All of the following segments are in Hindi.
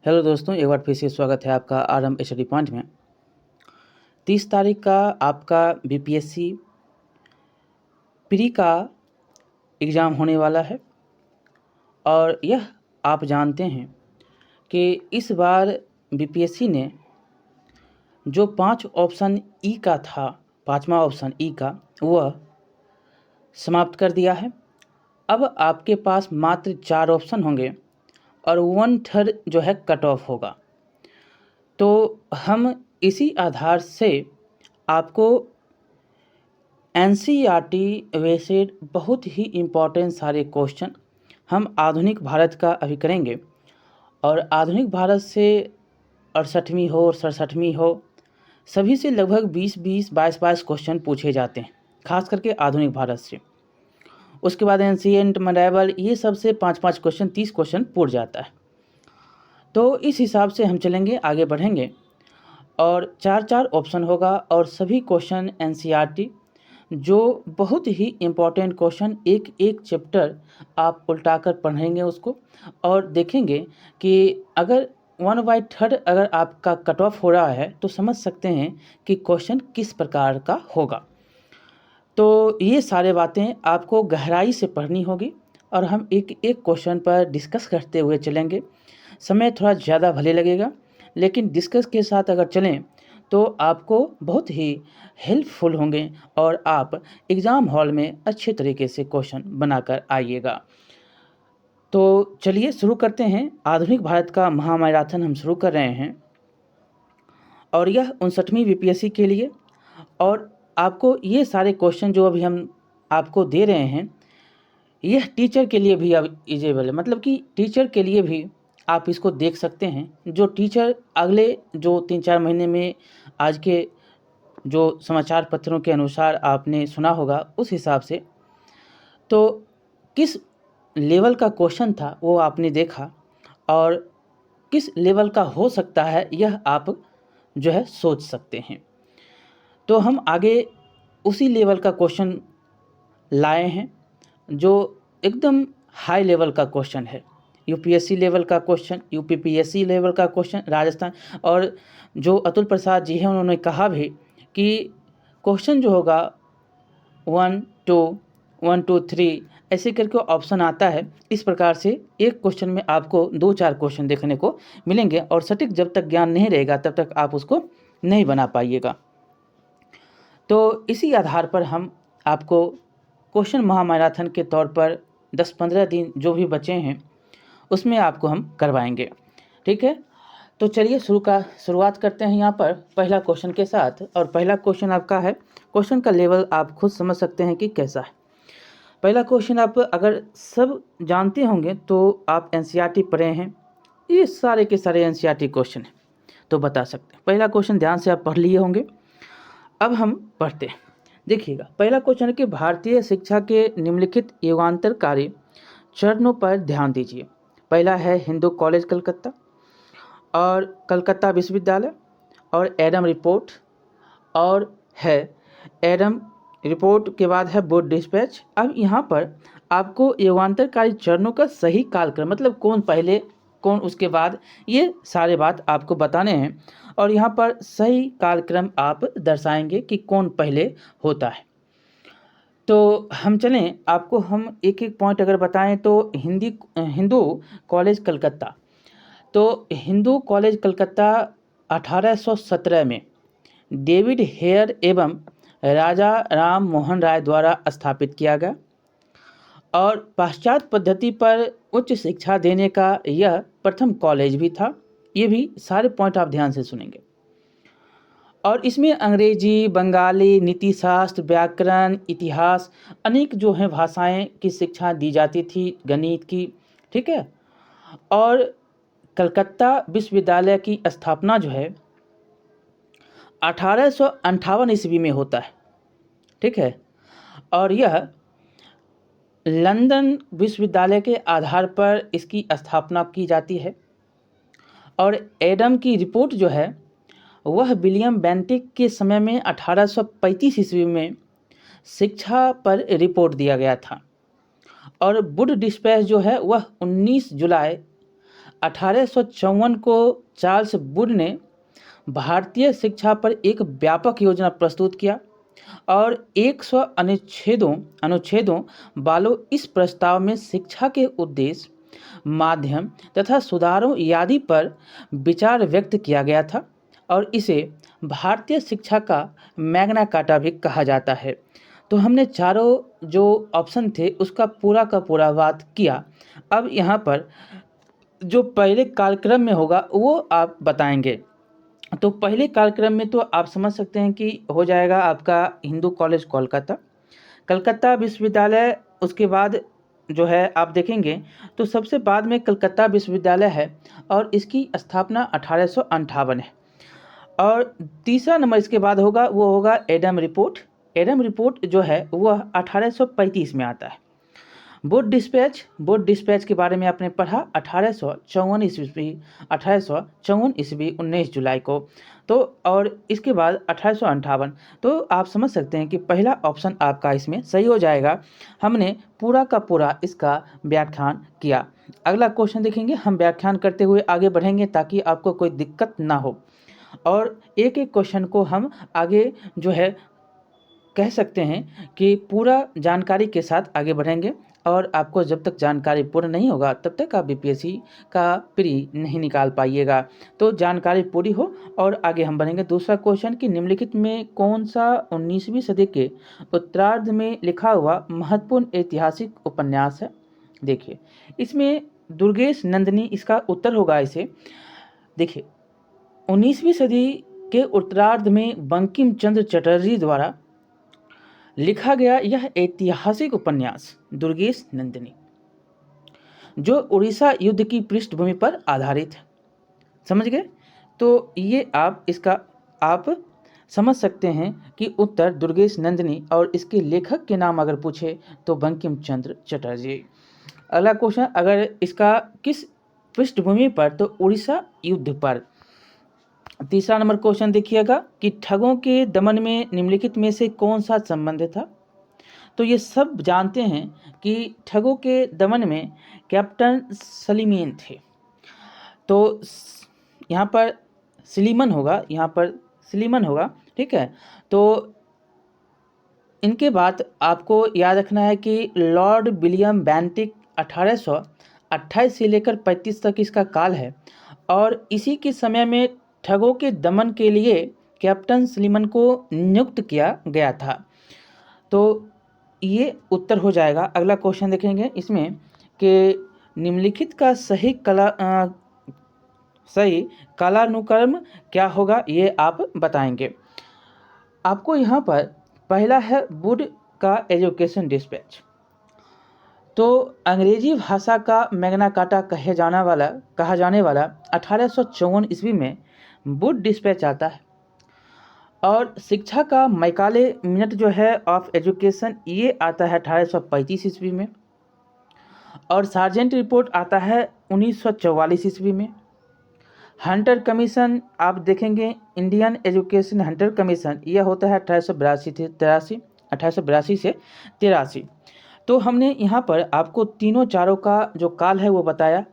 हेलो दोस्तों, एक बार फिर से स्वागत है आपका आरएम स्टडी पॉइंट में। 30 तारीख का आपका बीपीएससी प्री का एग्ज़ाम होने वाला है और यह आप जानते हैं कि इस बार बीपीएससी ने जो 5 ऑप्शन ई का था, 5वां ऑप्शन ई का, वह समाप्त कर दिया है। अब आपके पास मात्र 4 ऑप्शन होंगे और 1/3 जो है कट ऑफ होगा। तो हम इसी आधार से आपको एनसीईआरटी बेस्ड बहुत ही इम्पोर्टेंट सारे क्वेश्चन हम आधुनिक भारत का अभी करेंगे। और आधुनिक भारत से 68वीं हो और 67वीं हो, सभी से लगभग 20-20, 22-22 क्वेश्चन पूछे जाते हैं, खास करके आधुनिक भारत से। उसके बाद एंशिएंट, मेडाइवल, ये सब से 5-5 क्वेश्चन, 30 क्वेश्चन पूछ जाता है। तो इस हिसाब से हम चलेंगे, आगे बढ़ेंगे और 4-4 ऑप्शन होगा और सभी क्वेश्चन एनसीईआरटी, जो बहुत ही इम्पोर्टेंट क्वेश्चन, एक एक चैप्टर आप उल्टाकर पढ़ेंगे उसको और देखेंगे कि अगर 1/3 अगर आपका कट ऑफ हो रहा है तो समझ सकते हैं कि क्वेश्चन किस प्रकार का होगा। तो ये सारे बातें आपको गहराई से पढ़नी होगी और हम एक एक क्वेश्चन पर डिस्कस करते हुए चलेंगे। समय थोड़ा ज़्यादा भले लगेगा, लेकिन डिस्कस के साथ अगर चलें तो आपको बहुत ही हेल्पफुल होंगे और आप एग्ज़ाम हॉल में अच्छे तरीके से क्वेश्चन बनाकर आइएगा। तो चलिए शुरू करते हैं। आधुनिक भारत का महामैराथन हम शुरू कर रहे हैं और यह 59वीं बीपीएससी के लिए। और आपको ये सारे क्वेश्चन जो अभी हम आपको दे रहे हैं, यह टीचर के लिए भी अब इजेबल है, मतलब कि टीचर के लिए भी आप इसको देख सकते हैं। जो टीचर अगले जो 3-4 महीने में, आज के जो समाचार पत्रों के अनुसार आपने सुना होगा, उस हिसाब से तो किस लेवल का क्वेश्चन था वो आपने देखा और किस लेवल का हो सकता है यह आप जो है सोच सकते हैं। तो हम आगे उसी लेवल का क्वेश्चन लाए हैं जो एकदम हाई लेवल का क्वेश्चन है। यूपीएससी लेवल का क्वेश्चन, यूपीपीएससी लेवल का क्वेश्चन, राजस्थान। और जो अतुल प्रसाद जी हैं उन्होंने कहा भी कि क्वेश्चन जो होगा 1 2 1 2 3 ऐसे करके ऑप्शन आता है। इस प्रकार से एक क्वेश्चन में आपको 2-4 क्वेश्चन देखने को मिलेंगे और सटीक जब तक ज्ञान नहीं रहेगा तब तक आप उसको नहीं बना पाइएगा। तो इसी आधार पर हम आपको क्वेश्चन महामैराथन के तौर पर 10-15 दिन जो भी बचे हैं उसमें आपको हम करवाएंगे, ठीक है। तो चलिए शुरुआत करते हैं यहाँ पर पहला क्वेश्चन के साथ। और पहला क्वेश्चन आपका है, क्वेश्चन का लेवल आप खुद समझ सकते हैं कि कैसा है। पहला क्वेश्चन आप अगर सब जानते होंगे तो आप एनसीईआरटी पढ़े हैं, ये सारे के सारे एनसीईआरटी क्वेश्चन हैं तो बता सकते हैं। पहला क्वेश्चन ध्यान से आप पढ़ लिए होंगे। अब हम पढ़ते हैं। देखिएगा, पहला क्वेश्चन है कि भारतीय शिक्षा के निम्नलिखित युगांतरकारी चरणों पर ध्यान दीजिए। पहला है हिंदू कॉलेज कलकत्ता और कलकत्ता विश्वविद्यालय और एडम रिपोर्ट, और है एडम रिपोर्ट के बाद है बोर्ड डिस्पैच। अब यहाँ पर आपको युगांतरकारी चरणों का सही कालक्रम, मतलब कौन पहले कौन उसके बाद, ये सारे बात आपको बताने हैं और यहाँ पर सही कालक्रम आप दर्शाएंगे कि कौन पहले होता है। तो हम चलें, आपको हम एक एक पॉइंट अगर बताएं तो हिंदू कॉलेज कलकत्ता। तो हिंदू कॉलेज कलकत्ता 1817 में डेविड हेयर एवं राजा राम मोहन राय द्वारा स्थापित किया गया और पाश्चात्य पद्धति पर उच्च शिक्षा देने का यह प्रथम कॉलेज भी था। ये भी सारे पॉइंट आप ध्यान से सुनेंगे। और इसमें अंग्रेजी, बंगाली, नीतिशास्त्र, व्याकरण, इतिहास, अनेक जो हैं भाषाएं की शिक्षा दी जाती थी, गणित की, ठीक है। और कलकत्ता विश्वविद्यालय की स्थापना जो है 1858 ईस्वी में होता है, ठीक है। और यह लंदन विश्वविद्यालय के आधार पर इसकी स्थापना की जाती है। और एडम की रिपोर्ट जो है वह विलियम बेंटिक के समय में 1835 ईस्वी में शिक्षा पर रिपोर्ट दिया गया था। और वुड डिस्पैच जो है वह 19 जुलाई 1854 को चार्ल्स वुड ने भारतीय शिक्षा पर एक व्यापक योजना प्रस्तुत किया और 100 अनुच्छेदों वालों इस प्रस्ताव में शिक्षा के उद्देश्य, माध्यम तथा सुधारों आदि पर विचार व्यक्त किया गया था और इसे भारतीय शिक्षा का मैग्ना कार्टा भी कहा जाता है। तो हमने चारों जो ऑप्शन थे उसका पूरा का पूरा बात किया। अब यहाँ पर जो पहले कार्यक्रम में होगा वो आप बताएंगे। तो पहले कार्यक्रम में तो आप समझ सकते हैं कि हो जाएगा आपका हिंदू कॉलेज कोलकाता, कलकत्ता विश्वविद्यालय। उसके बाद जो है आप देखेंगे तो सबसे बाद में कलकत्ता विश्वविद्यालय है और इसकी स्थापना 1858 है। और तीसरा नंबर इसके बाद होगा वो होगा एडम रिपोर्ट। एडम रिपोर्ट जो है वह 1835 में आता है। बोर्ड डिस्पैच के बारे में आपने पढ़ा 1854 ईस्वी 19 जुलाई को। तो और इसके बाद 1858। तो आप समझ सकते हैं कि पहला ऑप्शन आपका इसमें सही हो जाएगा। हमने पूरा का पूरा इसका व्याख्यान किया। अगला क्वेश्चन देखेंगे, हम व्याख्यान करते हुए आगे बढ़ेंगे ताकि आपको कोई दिक्कत ना हो और एक एक क्वेश्चन को हम आगे जो है कह सकते हैं कि पूरा जानकारी के साथ आगे बढ़ेंगे और आपको जब तक जानकारी पूर्ण नहीं होगा तब तक आप बीपीएससी का प्री नहीं निकाल पाइएगा। तो जानकारी पूरी हो और आगे हम बढ़ेंगे। दूसरा क्वेश्चन कि निम्नलिखित में कौन सा 19वीं सदी के उत्तरार्ध में लिखा हुआ महत्वपूर्ण ऐतिहासिक उपन्यास है। देखिए इसमें दुर्गेश नंदिनी इसका उत्तर होगा। इसे देखिए 19वीं सदी के उत्तरार्ध में बंकिम चंद्र चटर्जी द्वारा लिखा गया यह ऐतिहासिक उपन्यास दुर्गेश नंदिनी जो उड़ीसा युद्ध की पृष्ठभूमि पर आधारित है। समझ गए? तो ये आप इसका आप समझ सकते हैं कि उत्तर दुर्गेश नंदिनी और इसके लेखक के नाम अगर पूछे तो बंकिम चंद्र चटर्जी। अगला क्वेश्चन, अगर इसका किस पृष्ठभूमि पर, तो उड़ीसा युद्ध पर। तीसरा नंबर क्वेश्चन देखिएगा कि ठगों के दमन में निम्नलिखित में से कौन सा संबंध था। तो ये सब जानते हैं कि ठगों के दमन में कैप्टन सलीमन थे। तो यहाँ पर सलीमन होगा, यहाँ पर सलीमन होगा, ठीक है। तो इनके बाद आपको याद रखना है कि लॉर्ड विलियम बेंटिक 1828 से लेकर 35 तक इसका काल है और इसी के समय में ठगों के दमन के लिए कैप्टन सलीमन को नियुक्त किया गया था। तो ये उत्तर हो जाएगा। अगला क्वेश्चन देखेंगे इसमें कि निम्नलिखित का सही कालानुक्रम क्या होगा, ये आप बताएंगे। आपको यहाँ पर पहला है वुड का एजुकेशन डिस्पैच। तो अंग्रेजी भाषा का मैग्ना कार्टा कहा जाने वाला 1854 ईस्वी में वुड डिस्पैच आता है और शिक्षा का मैकाले मिनट जो है ऑफ एजुकेशन ये आता है 1835 ईस्वी में और सार्जेंट रिपोर्ट आता है 1944 ईस्वी में। हंटर कमीशन आप देखेंगे, इंडियन एजुकेशन हंटर कमीशन यह होता है 1882 से 83। तो हमने यहाँ पर आपको तीनों चारों का जो काल है वो बताया।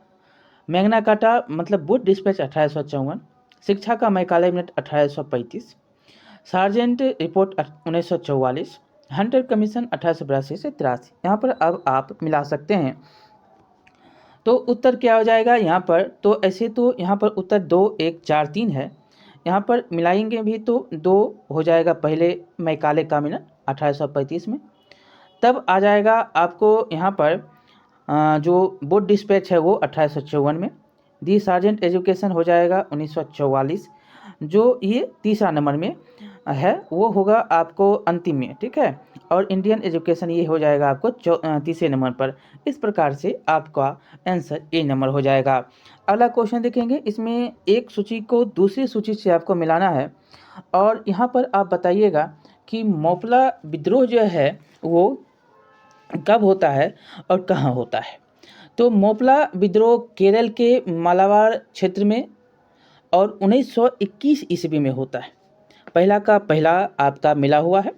मैग्ना कार्टा मतलब वुड डिस्पैच 1854, शिक्षा का Macaulay minute 1835, sergeant report 1944, Hunter commission 1882 से 83। यहाँ पर अब आप मिला सकते हैं। तो उत्तर क्या हो जाएगा यहाँ पर? तो ऐसे तो यहाँ पर उत्तर 2 1 4 3 है। यहाँ पर मिलाएंगे भी तो 2 हो जाएगा पहले मैकाले का मिनट 1835 में। तब आ जाएगा आपको यहाँ पर जो वुड डिस्पैच है वो 1854 में। दी सार्जेंट एजुकेशन हो जाएगा 1944। जो ये तीसरा नंबर में है वो होगा आपको अंतिम में, ठीक है। और इंडियन एजुकेशन ये हो जाएगा आपको तीसरे नंबर पर। इस प्रकार से आपका आंसर ए नंबर हो जाएगा। अगला क्वेश्चन देखेंगे, इसमें एक सूची को दूसरी सूची से आपको मिलाना है और यहाँ पर आप बताइएगा कि मोपला विद्रोह जो है वो कब होता है और कहाँ होता है। तो मोपला विद्रोह केरल के मालाबार क्षेत्र में और 1921 ईस्वी में होता है। पहला का पहला आपका मिला हुआ है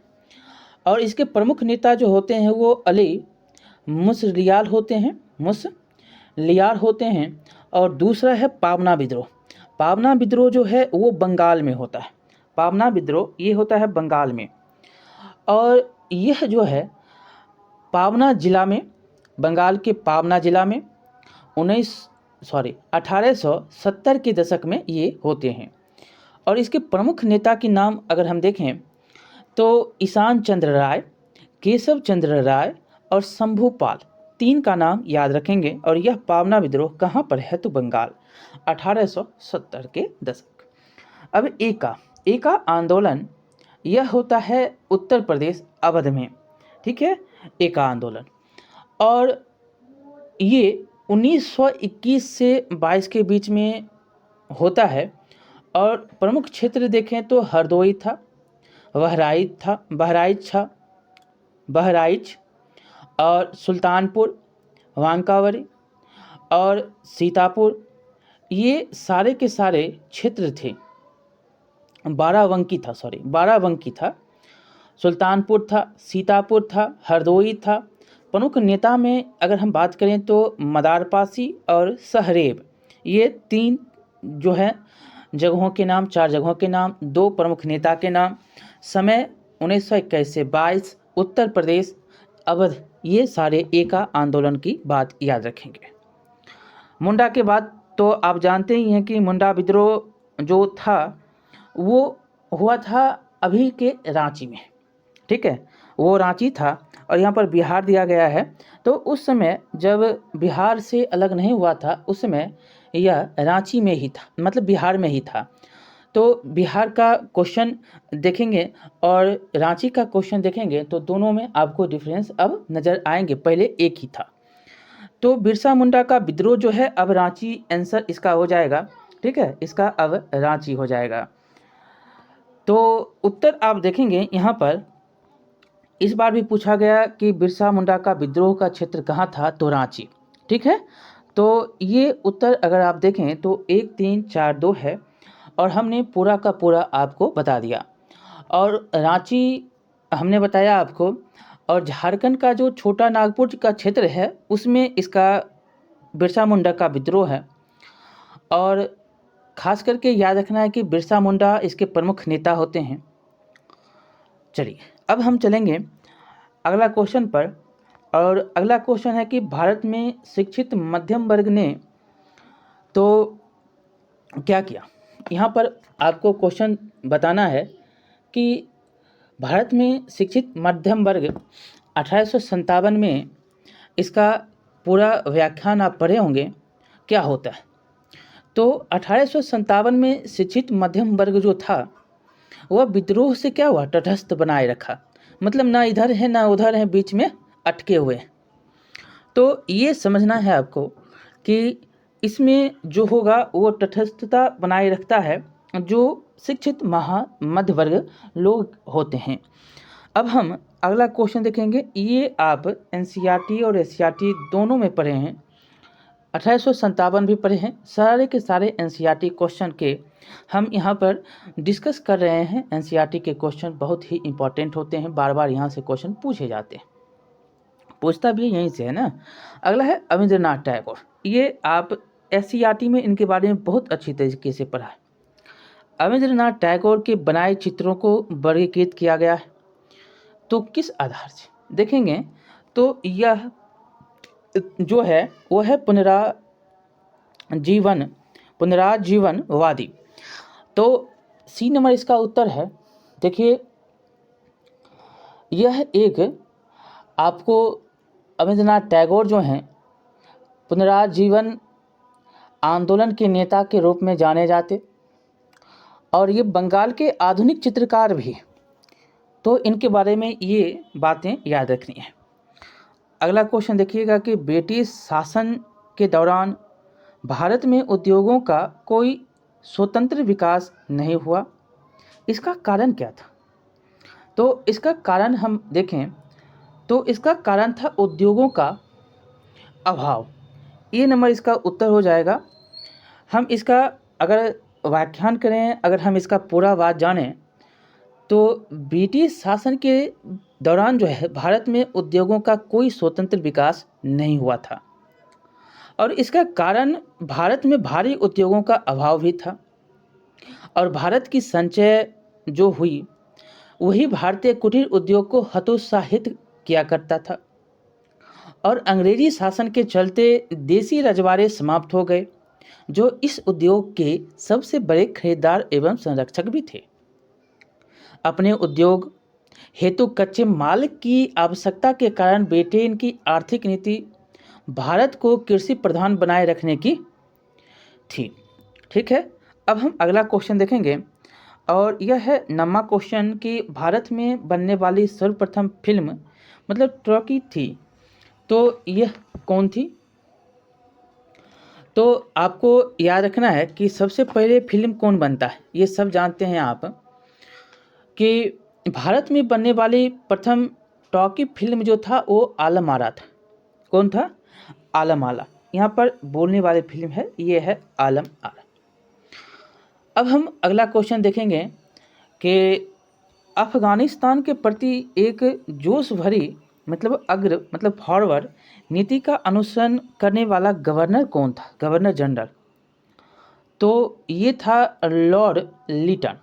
और इसके प्रमुख नेता जो होते हैं वो अली मुसलियार होते हैं और दूसरा है पावना विद्रोह। पावना विद्रोह जो है वो बंगाल में होता है। पावना विद्रोह ये होता है बंगाल में, और यह जो है पावना जिला में, बंगाल के पावना जिला में 1870 के दशक में ये होते हैं। और इसके प्रमुख नेता के नाम अगर हम देखें तो ईशान चंद्र राय, केशव चंद्र राय और शंभूपाल, 3 का नाम याद रखेंगे। और यह पावना विद्रोह कहाँ पर है? तो बंगाल, 1870 के दशक। अब एका आंदोलन, यह होता है उत्तर प्रदेश अवध में, ठीक है, एका आंदोलन। और ये 1921 से 22 के बीच में होता है। और प्रमुख क्षेत्र देखें तो हरदोई था, बहराइच और सुल्तानपुर, वांकावरी और सीतापुर, ये सारे के सारे क्षेत्र थे। बाराबंकी था, सुल्तानपुर था, सीतापुर था, हरदोई था। प्रमुख नेता में अगर हम बात करें तो मदारपासी और सहरेब, ये 3 जो है जगहों के नाम, 4 जगहों के नाम, 2 प्रमुख नेता के नाम। समय 1921 से 22, उत्तर प्रदेश अवध, ये सारे एका आंदोलन की बात याद रखेंगे। मुंडा के बाद तो आप जानते ही हैं कि मुंडा विद्रोह जो था वो हुआ था अभी के रांची में, ठीक है, वो रांची था और यहाँ पर बिहार दिया गया है। तो उस समय जब बिहार से अलग नहीं हुआ था, उस समय यह रांची में ही था, मतलब बिहार में ही था। तो बिहार का क्वेश्चन देखेंगे और रांची का क्वेश्चन देखेंगे तो दोनों में आपको डिफरेंस अब नज़र आएंगे, पहले एक ही था। तो बिरसा मुंडा का विद्रोह जो है अब रांची आंसर इसका हो जाएगा, ठीक है, इसका अब रांची हो जाएगा। तो उत्तर आप देखेंगे यहाँ पर इस बार भी पूछा गया कि बिरसा मुंडा का विद्रोह का क्षेत्र कहाँ था, तो रांची, ठीक है। तो ये उत्तर अगर आप देखें तो 1, 3, 4, 2 है और हमने पूरा का पूरा आपको बता दिया। और रांची हमने बताया आपको, और झारखंड का जो छोटा नागपुर का क्षेत्र है उसमें इसका बिरसा मुंडा का विद्रोह है। और ख़ास करके याद रखना है कि बिरसा मुंडा इसके प्रमुख नेता होते हैं। चलिए अब हम चलेंगे अगला क्वेश्चन पर, और अगला क्वेश्चन है कि भारत में शिक्षित मध्यम वर्ग ने तो क्या किया। यहाँ पर आपको क्वेश्चन बताना है कि भारत में शिक्षित मध्यम वर्ग 1857 में, इसका पूरा व्याख्यान आप पढ़े होंगे क्या होता है। तो 1857 में शिक्षित मध्यम वर्ग जो था वह विद्रोह से क्या हुआ, तटस्थ बनाए रखा, मतलब ना इधर है ना उधर है, बीच में अटके हुए। तो ये समझना है आपको कि इसमें जो होगा वो तटस्थता बनाए रखता है जो शिक्षित मध्य वर्ग लोग होते हैं। अब हम अगला क्वेश्चन देखेंगे, ये आप एनसीईआरटी और एससीईआरटी दोनों में पढ़े हैं, 1857 भी पढ़े हैं। सारे के सारे एनसीईआरटी क्वेश्चन के हम यहाँ पर डिस्कस कर रहे हैं। एनसीईआरटी के क्वेश्चन बहुत ही इंपॉर्टेंट होते हैं, बार बार यहाँ से क्वेश्चन पूछे जाते हैं, पूछता भी यहीं से है ना। अगला है अविंद्रनाथ टैगोर, ये आप एससीईआरटी में इनके बारे में बहुत अच्छी तरीके से पढ़ा है। अविंद्रनाथ टैगोर के बनाए चित्रों को वर्गीकृत किया गया है, तो किस आधार से देखेंगे तो यह जो है वो है पुनराजीवनवादी। तो सी नंबर इसका उत्तर है। देखिए यह एक आपको अविंद्रनाथ टैगोर जो हैं पुनराजीवन आंदोलन के नेता के रूप में जाने जाते, और ये बंगाल के आधुनिक चित्रकार भी, तो इनके बारे में ये बातें याद रखनी है। अगला क्वेश्चन देखिएगा कि ब्रिटिश शासन के दौरान भारत में उद्योगों का कोई स्वतंत्र विकास नहीं हुआ, इसका कारण क्या था। तो इसका कारण हम देखें तो इसका कारण था उद्योगों का अभाव, ये नंबर इसका उत्तर हो जाएगा। हम इसका अगर व्याख्यान करें, अगर हम इसका पूरा बात जानें तो ब्रिटिश शासन के दौरान जो है भारत में उद्योगों का कोई स्वतंत्र विकास नहीं हुआ था। और इसका कारण भारत में भारी उद्योगों का अभाव भी था और भारत की संचय जो हुई वही भारतीय कुटीर उद्योग को हतोत्साहित किया करता था और अंग्रेजी शासन के चलते देसी रजवाड़े समाप्त हो गए जो इस उद्योग के सबसे बड़े खरीदार एवं संरक्षक भी थे। अपने उद्योग हेतु कच्चे माल की आवश्यकता के कारण ब्रिटेन की आर्थिक नीति भारत को कृषि प्रधान बनाए रखने की थी। ठीक है, अब हम अगला क्वेश्चन देखेंगे और यह है 9वां क्वेश्चन कि भारत में बनने वाली सर्वप्रथम फिल्म मतलब टर्की थी, तो यह कौन थी? तो आपको याद रखना है कि सबसे पहले फिल्म कौन बनता है, ये सब जानते हैं आप कि भारत में बनने वाली प्रथम टर्की फिल्म जो था वो आलम आरा था। कौन था? आलम आरा। यहाँ पर बोलने वाली फिल्म है, ये है आलम आरा। अब हम अगला क्वेश्चन देखेंगे कि अफगानिस्तान के प्रति एक जोश भरी मतलब फॉरवर्ड नीति का अनुसरण करने वाला गवर्नर कौन था? Governor general. तो ये था लॉर्ड लिटन।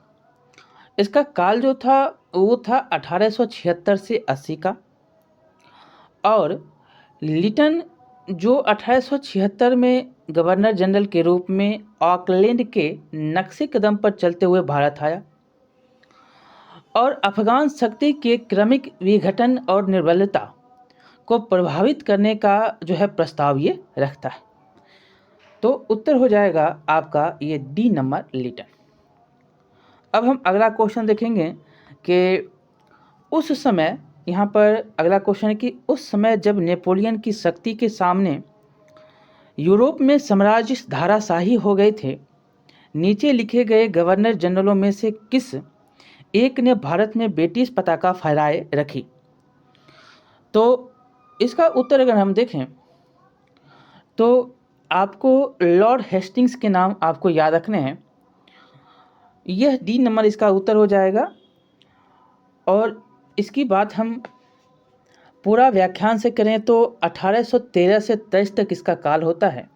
इसका काल जो था वो था 1876 से 80 का और लिटन जो 1876 में गवर्नर जनरल के रूप में ऑकलैंड के नक्शे कदम पर चलते हुए भारत आया और अफगान शक्ति के क्रमिक विघटन और निर्बलता को प्रभावित करने का जो है प्रस्ताव ये रखता है। तो उत्तर हो जाएगा आपका ये डी नंबर लिटन। अब हम अगला क्वेश्चन देखेंगे कि उस समय, यहाँ पर अगला क्वेश्चन है कि उस समय जब नेपोलियन की शक्ति के सामने यूरोप में साम्राज्य धाराशाही हो गए थे, नीचे लिखे गए गवर्नर जनरलों में से किस एक ने भारत में ब्रिटिश पताका फहराए रखी? तो इसका उत्तर अगर हम देखें तो आपको लॉर्ड हेस्टिंग्स के नाम आपको याद रखने हैं। यह डी नंबर इसका उत्तर हो जाएगा और इसकी बात हम पूरा व्याख्यान से करें तो 1813 से 23 तक इसका काल होता है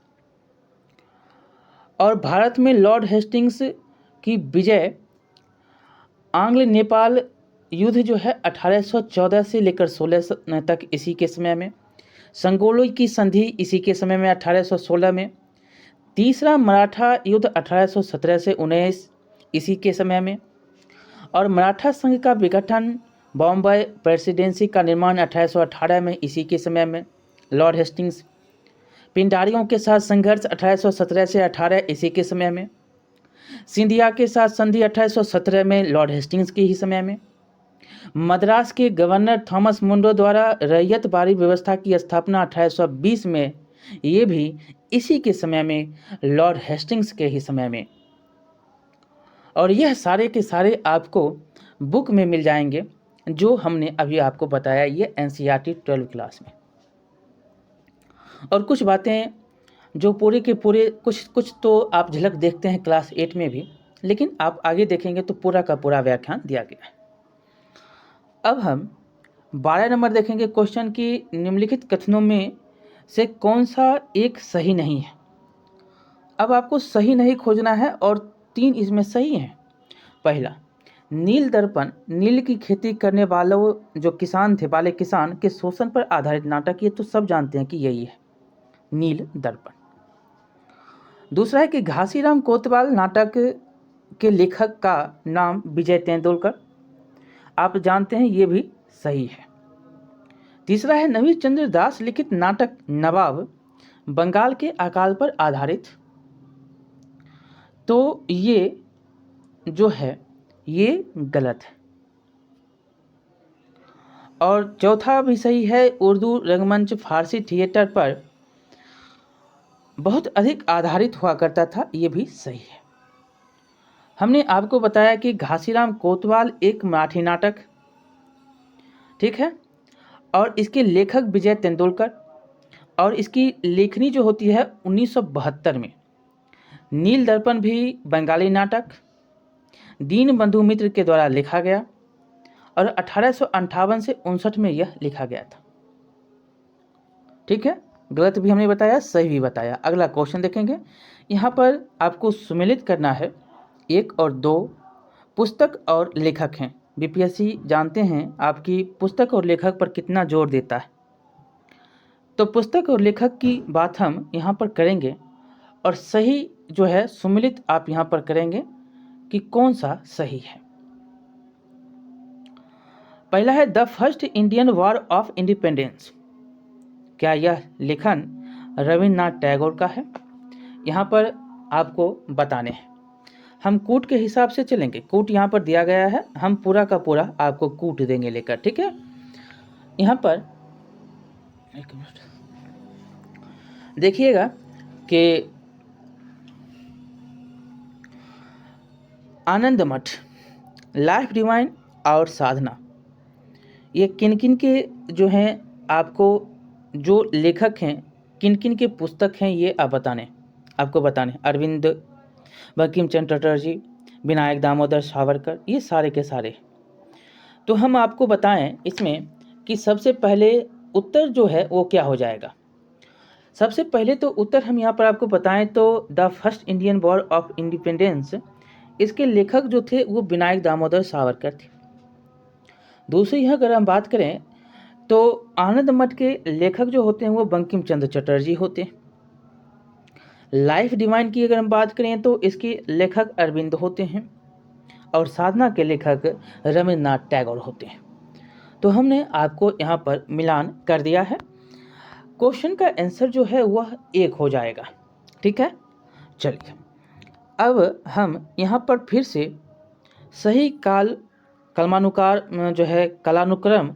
और भारत में लॉर्ड हेस्टिंग्स की विजय आंग्ल नेपाल युद्ध जो है 1814 से लेकर 16 तक इसी के समय में, संगोली की संधि इसी के समय में 1816 में, तीसरा मराठा युद्ध 1817 से 19 इसी के समय में और मराठा संघ का विघटन बॉम्बे प्रेसिडेंसी का निर्माण 1818 में इसी के समय में लॉर्ड हेस्टिंग्स, पिंडारियों के साथ संघर्ष 1817 से 18 इसी के समय में, सिंधिया के साथ संधि 1817 में लॉर्ड हेस्टिंग्स के ही समय में, मद्रास के गवर्नर थॉमस मुंडो द्वारा रैयत बारी व्यवस्था की स्थापना 1820 में, ये भी इसी के समय में लॉर्ड हेस्टिंग्स के ही समय में। और यह सारे के सारे आपको बुक में मिल जाएंगे जो हमने अभी आपको बताया, ये एनसीईआरटी 12 क्लास में। और कुछ बातें जो पूरे के पूरे कुछ तो आप झलक देखते हैं क्लास 8 में भी, लेकिन आप आगे देखेंगे तो पूरा का पूरा व्याख्यान दिया गया है। अब हम 12 नंबर देखेंगे क्वेश्चन की निम्नलिखित कथनों में से कौन सा एक सही नहीं है। अब आपको सही नहीं खोजना है और 3 इसमें सही हैं। पहला, नील दर्पण नील की खेती करने वालों जो किसान थे, वाले किसान के शोषण पर आधारित नाटक, ये तो सब जानते हैं कि यही है नील दर्पण। दूसरा है कि घासीराम कोतवाल नाटक के लेखक का नाम विजय तेंदुलकर, आप जानते हैं, ये भी सही है। तीसरा है नवीन चंद्र दास लिखित नाटक नवाब बंगाल के अकाल पर आधारित, तो ये जो है ये गलत है। और चौथा भी सही है, उर्दू रंगमंच फारसी थिएटर पर बहुत अधिक आधारित हुआ करता था, ये भी सही है। हमने आपको बताया कि घासीराम कोतवाल एक मराठी नाटक, ठीक है, और इसके लेखक विजय तेंदुलकर, और इसकी लेखनी जो होती है 1972 में। नील दर्पण भी बंगाली नाटक दीन बंधु मित्र के द्वारा लिखा गया और 1858 से 59 में यह लिखा गया था। ठीक है, गलत भी हमने बताया, सही भी बताया। अगला क्वेश्चन देखेंगे। यहाँ पर आपको सुमेलित करना है 1 और 2 पुस्तक और लेखक हैं। बीपीएससी जानते हैं आपकी पुस्तक और लेखक पर कितना जोर देता है। तो पुस्तक और लेखक की बात हम यहाँ पर करेंगे और सही जो है सुमेलित आप यहाँ पर करेंगे कि कौन सा सही है। पहला है the first Indian war of independence. क्या यह लेखन रविन्द्रनाथ टैगोर का है? यहाँ पर आपको बताने हैं। हम कूट के हिसाब से चलेंगे। कूट यहाँ पर दिया गया है, हम पूरा का पूरा आपको कूट देंगे लेकर, ठीक है। यहाँ पर एक मिनट देखिएगा कि आनंद मठ, लाइफ डिवाइन और साधना, ये किन किन के जो हैं आपको जो लेखक हैं, किन किन के पुस्तक हैं ये आपको बताने। अरविंद, बंकिम चंद्र चटर्जी, विनायक दामोदर सावरकर, ये सारे के सारे। तो हम आपको बताएं इसमें कि सबसे पहले उत्तर जो है वो क्या हो जाएगा। सबसे पहले तो उत्तर हम यहाँ पर आपको बताएं तो the first Indian war of independence, इसके लेखक जो थे वो विनायक दामोदर सावरकर थे। दूसरी अगर हम बात करें तो आनंद मठ के लेखक जो होते हैं वो बंकिम चंद्र चटर्जी होते हैं। लाइफ डिवाइन की अगर हम बात करें तो इसके लेखक अरविंद होते हैं और साधना के लेखक रविन्द्रनाथ टैगोर होते हैं। तो हमने आपको यहाँ पर मिलान कर दिया है। क्वेश्चन का आंसर जो है वह 1 हो जाएगा, ठीक है। चलिए अब हम यहाँ पर फिर से सही कालानुक्रम जो है कालानुक्रम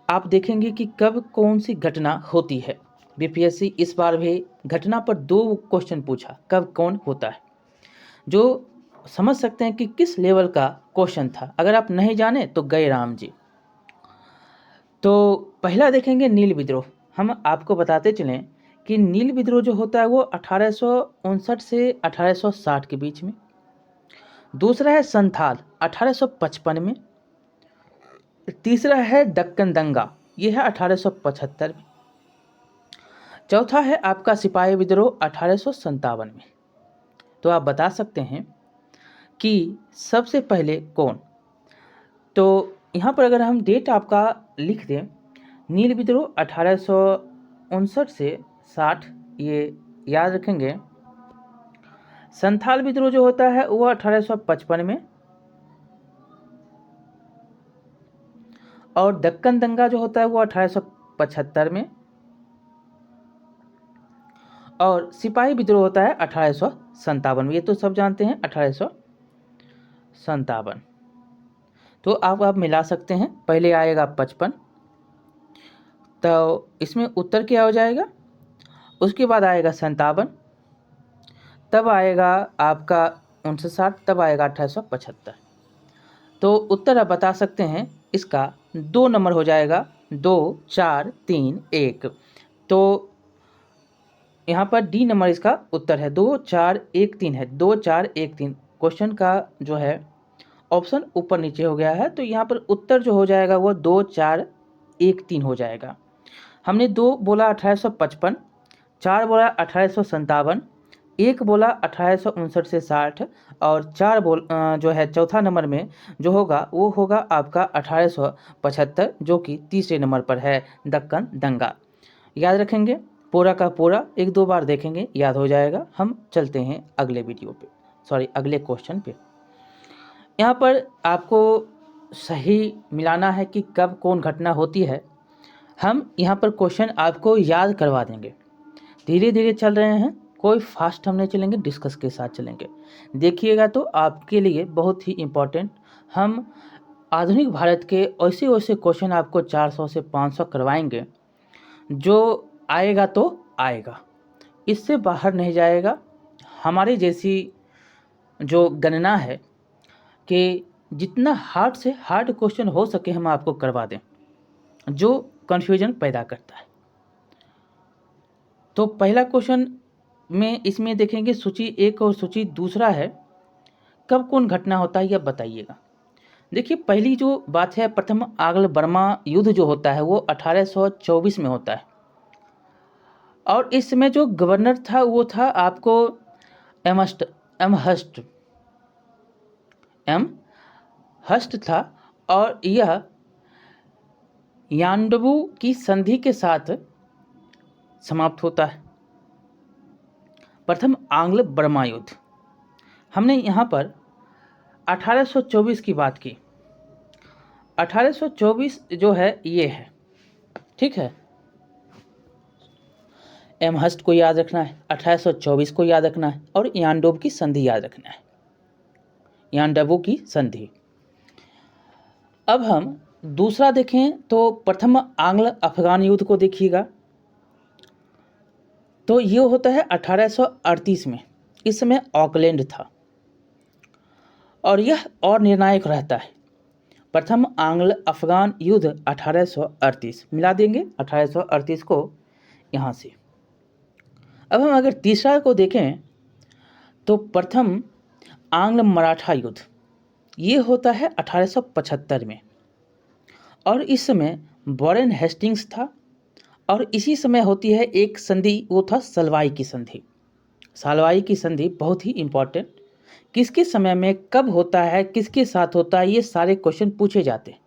आप देखेंगे कि कब कौन सी घटना होती है। बीपीएससी इस बार भी घटना पर 2 क्वेश्चन पूछा, कब कौन होता है, जो समझ सकते हैं कि किस लेवल का क्वेश्चन था। अगर आप नहीं जाने तो गए राम जी। तो पहला देखेंगे नील विद्रोह। हम आपको बताते चलें कि नील विद्रोह जो होता है वो 1859 से 1860 के बीच में। दूसरा है संथाल 1855 में। तीसरा है दक्कन दंगा, ये है 1875 में। चौथा है आपका सिपाही विद्रोह 1857 में। तो आप बता सकते हैं कि सबसे पहले कौन। तो यहाँ पर अगर हम डेट आपका लिख दें, नील विद्रोह 1859 से 60, ये याद रखेंगे। संथाल विद्रोह जो होता है वो 1855 में, और दक्कन दंगा जो होता है वो 1875 में, और सिपाही विद्रोह होता है 1857 में। ये तो सब जानते हैं 1857। तो आप मिला सकते हैं। पहले आएगा 55, तो इसमें उत्तर क्या हो जाएगा। उसके बाद आएगा 57, तब आएगा आपका 59, तब आएगा 1875। तो उत्तर आप बता सकते हैं इसका 2 नंबर हो जाएगा, 2 4 3 1। तो यहाँ पर डी नंबर इसका उत्तर है, 2 4 1 3 है, 2 4 1 3। क्वेश्चन का जो है ऑप्शन ऊपर नीचे हो गया है, तो यहाँ पर उत्तर जो हो जाएगा वो 2 4 1 3 हो जाएगा। हमने 2 बोला 1855, 4 बोला 1857, 1 बोला 1859 से 60, और 4 जो है चौथा नंबर में जो होगा वो होगा आपका 1875, जो कि तीसरे नंबर पर है, दक्कन दंगा। याद रखेंगे, पूरा का पूरा 1-2 बार देखेंगे, याद हो जाएगा। हम चलते हैं अगले वीडियो पे, अगले क्वेश्चन पे। यहाँ पर आपको सही मिलाना है कि कब कौन घटना होती है। हम यहाँ पर क्वेश्चन आपको याद करवा देंगे। धीरे धीरे चल रहे हैं, कोई फास्ट हम नहीं चलेंगे, डिस्कस के साथ चलेंगे। देखिएगा तो आपके लिए बहुत ही इम्पोर्टेंट हम आधुनिक भारत के ऐसे वैसे क्वेश्चन आपको 400 से 500 करवाएंगे, जो आएगा तो आएगा, इससे बाहर नहीं जाएगा। हमारी जैसी जो गणना है कि जितना हार्ड से हार्ड क्वेश्चन हो सके हम आपको करवा दें, जो कन्फ्यूजन पैदा करता है। तो पहला क्वेश्चन में इसमें देखेंगे सूची 1 और सूची 2 है, कब कौन घटना होता है यह बताइएगा। देखिए पहली जो बात है, प्रथम आंग्ल बर्मा युद्ध जो होता है वो 1824 में होता है, और इस समय जो गवर्नर था वो था आपको एम हस्ट था, और यह यांडबू की संधि के साथ समाप्त होता है। प्रथम आंग्ल बर्मा युद्ध, हमने यहाँ पर 1824 की बात की। 1824 जो है ये है, ठीक है। एम हस्ट को याद रखना है, 1824 को याद रखना है, और यानडोब की संधि याद रखना है, यानडबू की संधि। अब हम दूसरा देखें तो प्रथम आंग्ल अफगान युद्ध को देखिएगा। तो ये होता है 1838 में। इस समय ऑकलैंड था और यह और निर्णायक रहता है। प्रथम आंग्ल अफगान युद्ध 1838, मिला देंगे 1838 को यहाँ से। अब हम अगर तीसरा को देखें तो प्रथम आंग्ल मराठा युद्ध, ये होता है 1875 में, और इस समय वॉरेन हेस्टिंग्स था, और इसी समय होती है एक संधि, वो था सलवाई की संधि। सलवाई की संधि बहुत ही इम्पॉर्टेंट, किसके समय में कब होता है, किसके साथ होता है, ये सारे क्वेश्चन पूछे जाते हैं।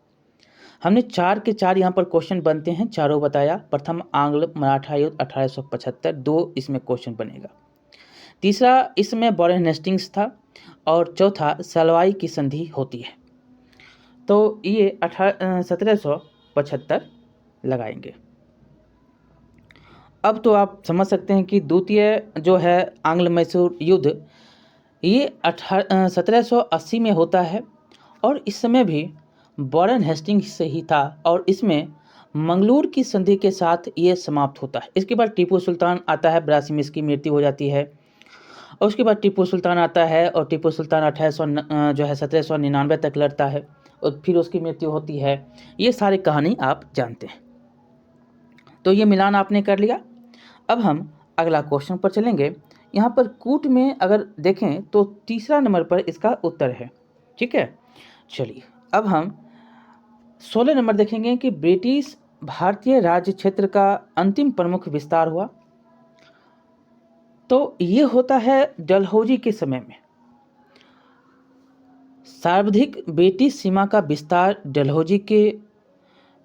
हमने 4 के 4 यहाँ पर क्वेश्चन बनते हैं, चारों बताया। प्रथम आंग्ल मराठा युद्ध 1875, 2 इसमें क्वेश्चन बनेगा। तीसरा इसमें वॉरेन हेस्टिंग्स था, और चौथा सलवाई की संधि होती है। तो ये 1775 लगाएंगे। अब तो आप समझ सकते हैं कि द्वितीय जो है आंग्ल मैसूर युद्ध, ये 1780 में होता है, और इस समय भी वॉरेन हेस्टिंग्स से ही था, और इसमें मंगलूर की संधि के साथ ये समाप्त होता है। इसके बाद टीपू सुल्तान आता है, 82 में इसकी मृत्यु हो जाती है, और उसके बाद टीपू सुल्तान आता है, और टीपू सुल्तान 1799 तक लड़ता है, और फिर उसकी मृत्यु होती है। ये सारी कहानी आप जानते हैं। तो ये मिलान आपने कर लिया। अब हम अगला क्वेश्चन पर चलेंगे। यहाँ पर कूट में अगर देखें तो तीसरा नंबर पर इसका उत्तर है, ठीक है। चलिए अब हम 16 नंबर देखेंगे कि ब्रिटिश भारतीय राज्य क्षेत्र का अंतिम प्रमुख विस्तार हुआ। तो ये होता है डलहौजी के समय में। सर्वाधिक ब्रिटिश सीमा का विस्तार डलहौजी के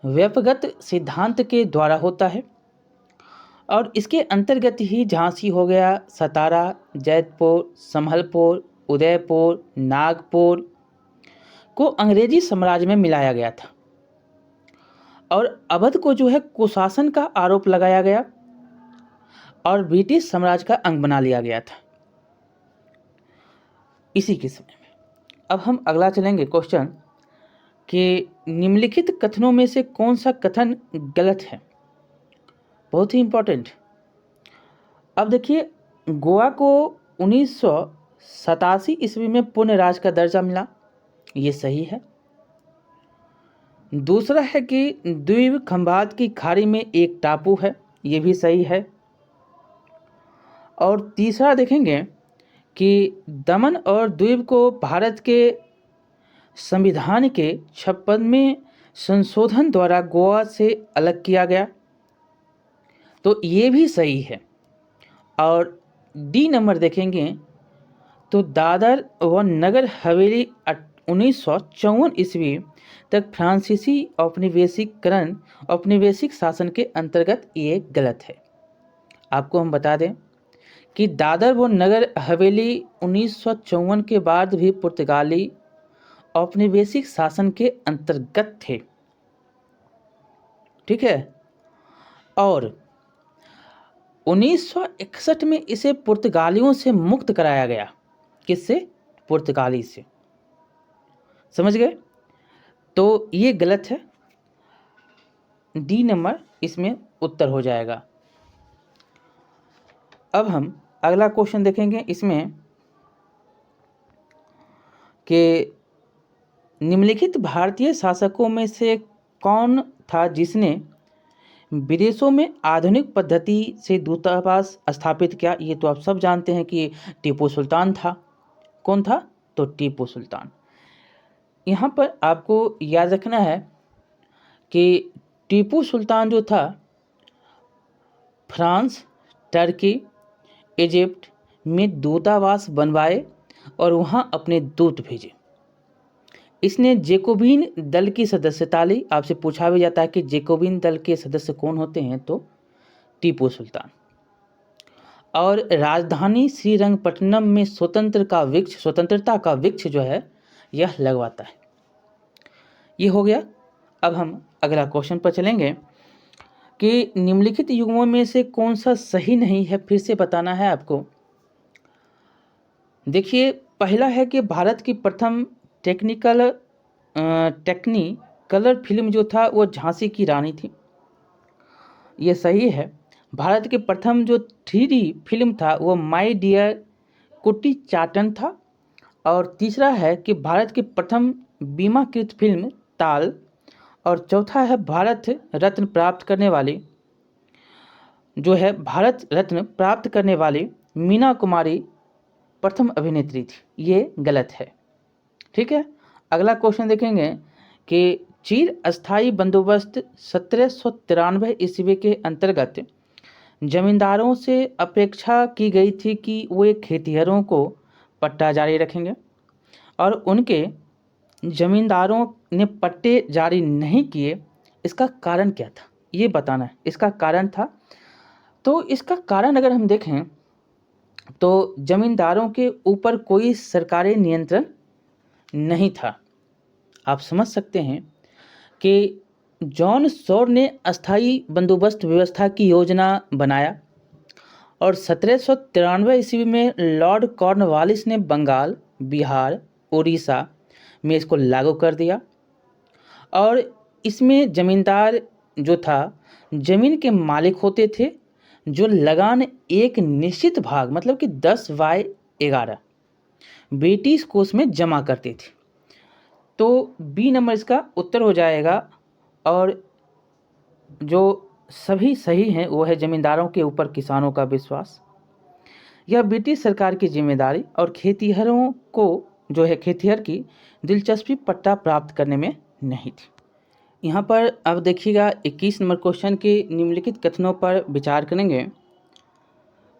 व्यपगत सिद्धांत के द्वारा होता है, और इसके अंतर्गत ही झांसी हो गया, सतारा, जैतपुर, संभलपुर, उदयपुर, नागपुर को अंग्रेजी साम्राज्य में मिलाया गया था, और अवध को जो है कुशासन का आरोप लगाया गया और ब्रिटिश साम्राज्य का अंग बना लिया गया था इसी के समय में। अब हम अगला चलेंगे क्वेश्चन कि निम्नलिखित कथनों में से कौन सा कथन गलत है। बहुत ही इंपॉर्टेंट। अब देखिए, गोवा को 1987 ईस्वी में पूर्ण राज्य का दर्जा मिला, ये सही है। दूसरा है कि द्वीप खंबात की खाड़ी में एक टापू है, ये भी सही है। और तीसरा देखेंगे कि दमन और द्वीप को भारत के संविधान के 56वें संशोधन द्वारा गोवा से अलग किया गया, तो ये भी सही है। और डी नंबर देखेंगे तो दादर व नगर हवेली 1954 ईस्वी तक फ्रांसीसी औपनिवेशिक शासन के अंतर्गत ये गलत है। आपको हम बता दें कि दादर व नगर हवेली 1954 के बाद भी पुर्तगाली औपनिवेशिक शासन के अंतर्गत थे, ठीक है। और 1961 में इसे पुर्तगालियों से मुक्त कराया गया। किससे? पुर्तगाली से। समझ गए? तो ये गलत है, डी नंबर इसमें उत्तर हो जाएगा। अब हम अगला क्वेश्चन देखेंगे इसमें कि निम्नलिखित भारतीय शासकों में से कौन था जिसने विदेशों में आधुनिक पद्धति से दूतावास स्थापित किया। ये तो आप सब जानते हैं कि टीपू सुल्तान था। कौन था? तो टीपू सुल्तान। यहाँ पर आपको याद रखना है कि टीपू सुल्तान जो था फ्रांस, टर्की, इजिप्ट में दूतावास बनवाए और वहाँ अपने दूत भेजे। इसने जैकोबिन दल की सदस्यता ली। आपसे पूछा भी जाता है कि जैकोबिन दल के सदस्य कौन होते हैं, तो टीपू सुल्तान। और राजधानी श्रीरंगपट्टनम में स्वतंत्रता का वृक्ष जो है यह लगवाता है। ये हो गया। अब हम अगला क्वेश्चन पर चलेंगे कि निम्नलिखित युग्मों में से कौन सा सही नहीं है, फिर से बताना है आपको। देखिए, पहला है कि भारत की प्रथम टेक्निकलर फिल्म जो था वो झांसी की रानी थी। ये सही है। भारत के प्रथम जो 3D फिल्म था वो माय डियर कुट्टी चाटन था। और तीसरा है कि भारत की प्रथम बीमाकृत फिल्म ताल। और चौथा है भारत रत्न प्राप्त करने वाली मीना कुमारी प्रथम अभिनेत्री थी। ये गलत है। ठीक है। अगला क्वेश्चन देखेंगे कि चीर अस्थाई बंदोबस्त 1793 ईस्वी के अंतर्गत जमींदारों से अपेक्षा की गई थी कि वे खेतिहरों को पट्टा जारी रखेंगे, और उनके जमींदारों ने पट्टे जारी नहीं किए। इसका कारण क्या था, ये बताना है। इसका कारण था, तो इसका कारण अगर हम देखें तो जमींदारों के ऊपर कोई सरकारी नियंत्रण नहीं था। आप समझ सकते हैं कि जॉन शॉर ने अस्थाई बंदोबस्त व्यवस्था की योजना बनाया और 1793 ईस्वी में लॉर्ड कॉर्नवालिस ने बंगाल, बिहार, उड़ीसा में इसको लागू कर दिया। और इसमें जमींदार जो था जमीन के मालिक होते थे, जो लगान एक निश्चित भाग मतलब कि 10/11 ब्रिटिश कोष में जमा करते थे। तो बी नंबर इसका उत्तर हो जाएगा। और जो सभी सही हैं वो है जमींदारों के ऊपर किसानों का विश्वास। यह ब्रिटिश सरकार की जिम्मेदारी और खेतिहरों को जो है खेतिहर की दिलचस्पी पट्टा प्राप्त करने में नहीं थी। यहाँ पर अब देखिएगा 21 नंबर क्वेश्चन के निम्नलिखित कथनों पर विचार करेंगे।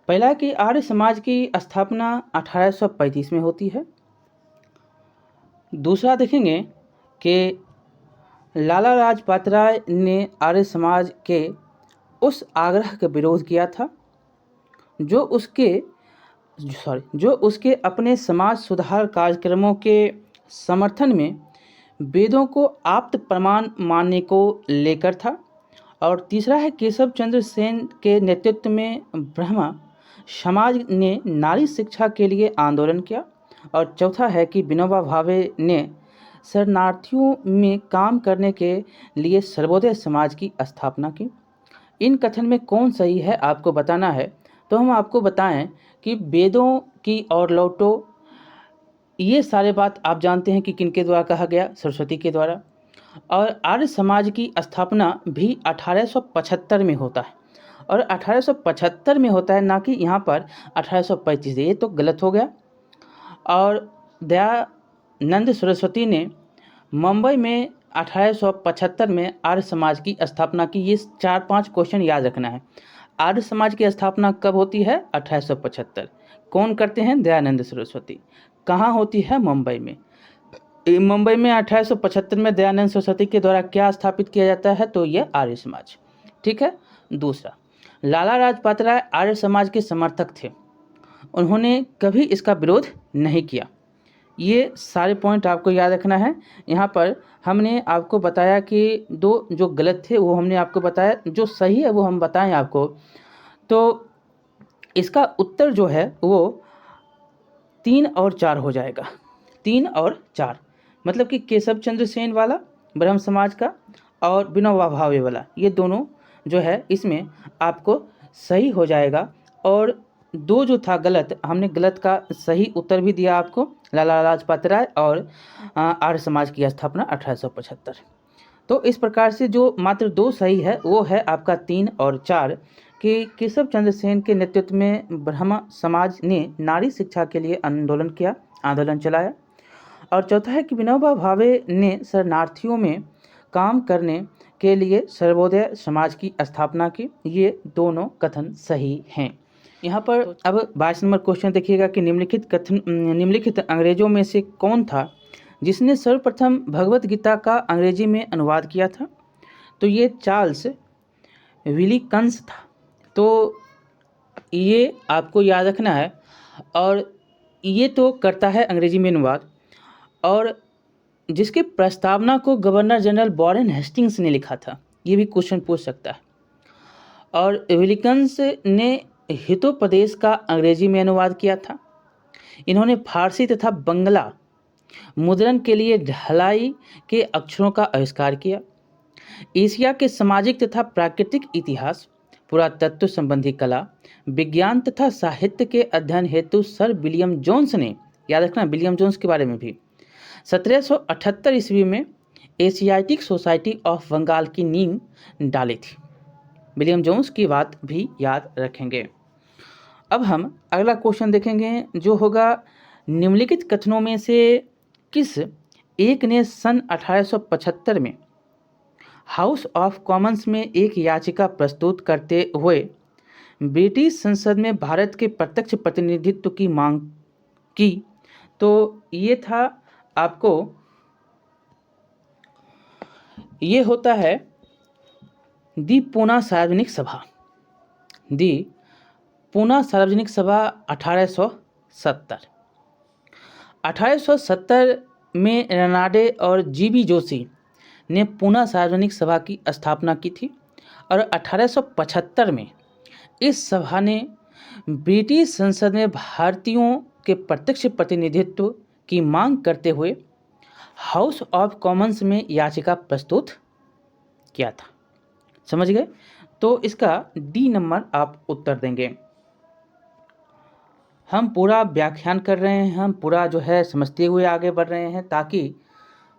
पहला कि आर्य समाज की स्थापना 1835 में होती है। दूसरा देखेंगे कि लाला लाजपत राय ने आर्य समाज के उस आग्रह का विरोध किया था जो उसके अपने समाज सुधार कार्यक्रमों के समर्थन में वेदों को आप्त प्रमाण मानने को लेकर था। और तीसरा है केशव चंद्र सेन के नेतृत्व में ब्रह्मा समाज ने नारी शिक्षा के लिए आंदोलन किया। और चौथा है कि विनोबा भावे ने शरणार्थियों में काम करने के लिए सर्वोदय समाज की स्थापना की। इन कथन में कौन सही है आपको बताना है। तो हम आपको बताएं कि वेदों की और लौटो, ये सारे बात आप जानते हैं कि किनके द्वारा कहा गया, सरस्वती के द्वारा। और आर्य समाज की स्थापना भी 1875 में होता है, और 1875 में होता है, ना कि यहाँ पर 1835। ये तो गलत हो गया। और दयानंद सरस्वती ने मुंबई में 1875 में आर्य समाज की स्थापना की। ये 4-5 क्वेश्चन याद रखना है। आर्य समाज की स्थापना कब होती है? 1875। कौन करते हैं? दयानंद सरस्वती। कहाँ होती है? मुंबई में। मुंबई में 1875 में दयानंद सरस्वती के द्वारा क्या स्थापित किया जाता है? तो यह आर्य समाज। ठीक है। दूसरा, लाला लाजपत राय आर्य समाज के समर्थक थे। उन्होंने कभी इसका विरोध नहीं किया। ये सारे पॉइंट आपको याद रखना है। यहाँ पर हमने आपको बताया कि दो जो गलत थे वो हमने आपको बताया, जो सही है वो हम बताएं आपको। तो इसका उत्तर जो है वो 3 और 4 हो जाएगा। 3 और 4 मतलब कि केशव चंद्र सेन वाला ब्रह्म समाज का और विनोबा भावे वाला, ये दोनों जो है इसमें आपको सही हो जाएगा। और 2 जो था गलत, हमने गलत का सही उत्तर भी दिया आपको, लाला लाजपत राय और आर्य समाज की स्थापना 1875। तो इस प्रकार से जो मात्र 2 सही है वो है आपका 3 और 4 कि केशव चंद्र सेन के नेतृत्व में ब्रह्म समाज ने नारी शिक्षा के लिए आंदोलन चलाया। और चौथा है कि विनोबा भावे ने शरणार्थियों में काम करने के लिए सर्वोदय समाज की स्थापना की। ये दोनों कथन सही हैं। यहाँ पर अब 22 नंबर क्वेश्चन देखिएगा कि निम्नलिखित अंग्रेजों में से कौन था जिसने सर्वप्रथम भगवत गीता का अंग्रेजी में अनुवाद किया था? तो ये चार्ल्स विलिकन्स था। तो ये आपको याद रखना है। और ये तो करता है अंग्रेजी में अनुवाद, और जिसकी प्रस्तावना को गवर्नर जनरल वॉरेन हेस्टिंग्स ने लिखा था। ये भी क्वेश्चन पूछ सकता है। और विलिकन्स ने हितोपदेश का अंग्रेजी में अनुवाद किया था। इन्होंने फारसी तथा बंगला मुद्रण के लिए ढलाई के अक्षरों का आविष्कार किया। एशिया के सामाजिक तथा प्राकृतिक इतिहास, पुरातत्व संबंधी कला, विज्ञान तथा साहित्य के अध्ययन हेतु सर विलियम जोन्स ने, याद रखना विलियम जोन्स के बारे में भी, 1778 ईस्वी में एशियाटिक सोसाइटी ऑफ बंगाल की नींव डाली थी। विलियम जोन्स की बात भी याद रखेंगे। अब हम अगला क्वेश्चन देखेंगे जो होगा, निम्नलिखित कथनों में से किस एक ने सन 1875 में हाउस ऑफ कॉमन्स में एक याचिका प्रस्तुत करते हुए ब्रिटिश संसद में भारत के प्रत्यक्ष प्रतिनिधित्व की मांग की? तो ये था आपको, ये होता है दी पूना सार्वजनिक सभा। दी पूना सार्वजनिक सभा 1870 में रनाडे और जीबी जोशी ने पूना सार्वजनिक सभा की स्थापना की थी। और 1875 में इस सभा ने ब्रिटिश संसद में भारतीयों के प्रत्यक्ष प्रतिनिधित्व की मांग करते हुए हाउस ऑफ कॉमन्स में याचिका प्रस्तुत किया था। समझ गए? तो इसका डी नंबर आप उत्तर देंगे। हम पूरा व्याख्यान कर रहे हैं, हम पूरा जो है समझते हुए आगे बढ़ रहे हैं ताकि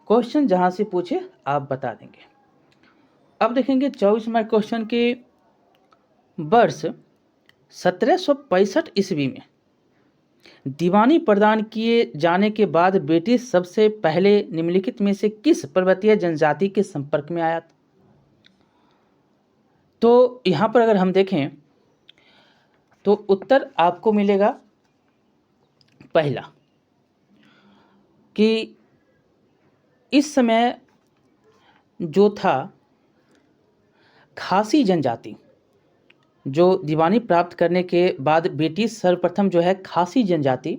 क्वेश्चन जहाँ से पूछे आप बता देंगे। अब देखेंगे 24 नंबर क्वेश्चन के, वर्ष 1765 ईस्वी में दीवानी प्रदान किए जाने के बाद ब्रिटिश सबसे पहले निम्नलिखित में से किस पर्वतीय जनजाति के संपर्क में आया था? तो यहाँ पर अगर हम देखें तो उत्तर आपको मिलेगा पहला, कि इस समय जो था खासी जनजाति, जो दीवानी प्राप्त करने के बाद ब्रिटिश सर्वप्रथम जो है खासी जनजाति